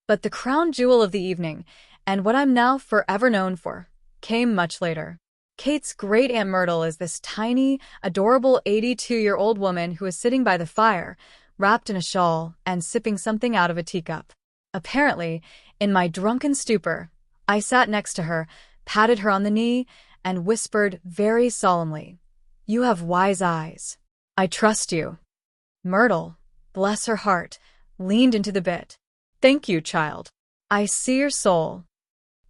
But the crown jewel of the evening, and what I'm now forever known for, came much later. Kate's great-aunt Myrtle is this tiny, adorable 82-year-old woman who is sitting by the fire, wrapped in a shawl and sipping something out of a teacup. Apparently, in my drunken stupor, I sat next to her, patted her on the knee, and whispered very solemnly, "You have wise eyes. I trust you." Myrtle, bless her heart, leaned into the bit. "Thank you, child. I see your soul."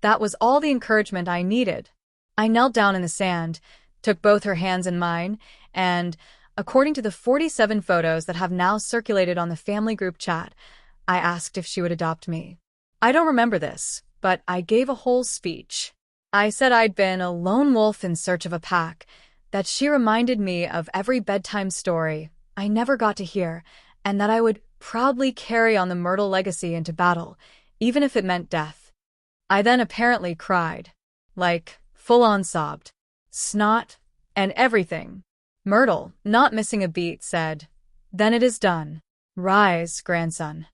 That was all the encouragement I needed. I knelt down in the sand, took both her hands in mine, and, according to the 47 photos that have now circulated on the family group chat, I asked if she would adopt me. I don't remember this, but I gave a whole speech. I said I'd been a lone wolf in search of a pack, that she reminded me of every bedtime story I never got to hear, and that I would proudly carry on the Myrtle legacy into battle, even if it meant death. I then apparently cried. Like, full-on sobbed. Snot, and everything. Myrtle, not missing a beat, said, "Then it is done. Rise, grandson."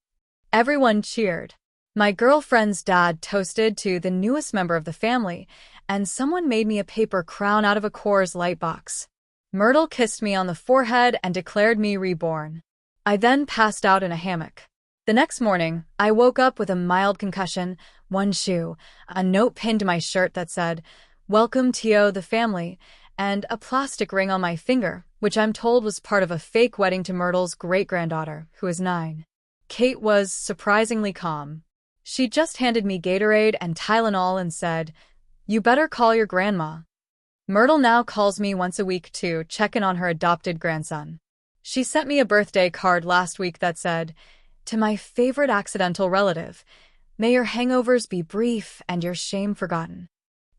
Everyone cheered. My girlfriend's dad toasted to the newest member of the family, and someone made me a paper crown out of a Coors Light box. Myrtle kissed me on the forehead and declared me reborn. I then passed out in a hammock. The next morning, I woke up with a mild concussion, one shoe, a note pinned to my shirt that said, "Welcome to the family," and a plastic ring on my finger, which I'm told was part of a fake wedding to Myrtle's great-granddaughter, who is 9. Kate was surprisingly calm. She just handed me Gatorade and Tylenol and said, "You better call your grandma." Myrtle now calls me once a week to check in on her adopted grandson. She sent me a birthday card last week that said, "To my favorite accidental relative, may your hangovers be brief and your shame forgotten."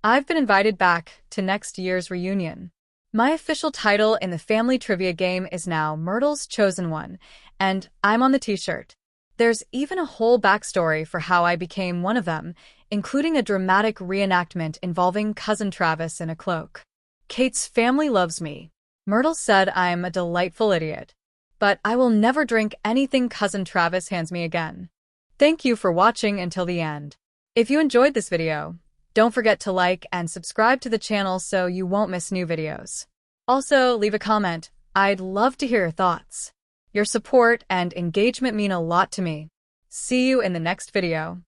I've been invited back to next year's reunion. My official title in the family trivia game is now Myrtle's Chosen One, and I'm on the t-shirt. There's even a whole backstory for how I became one of them, including a dramatic reenactment involving Cousin Travis in a cloak. Kate's family loves me. Myrtle said I'm a delightful idiot. But I will never drink anything Cousin Travis hands me again. Thank you for watching until the end. If you enjoyed this video, don't forget to like and subscribe to the channel so you won't miss new videos. Also, leave a comment. I'd love to hear your thoughts. Your support and engagement mean a lot to me. See you in the next video.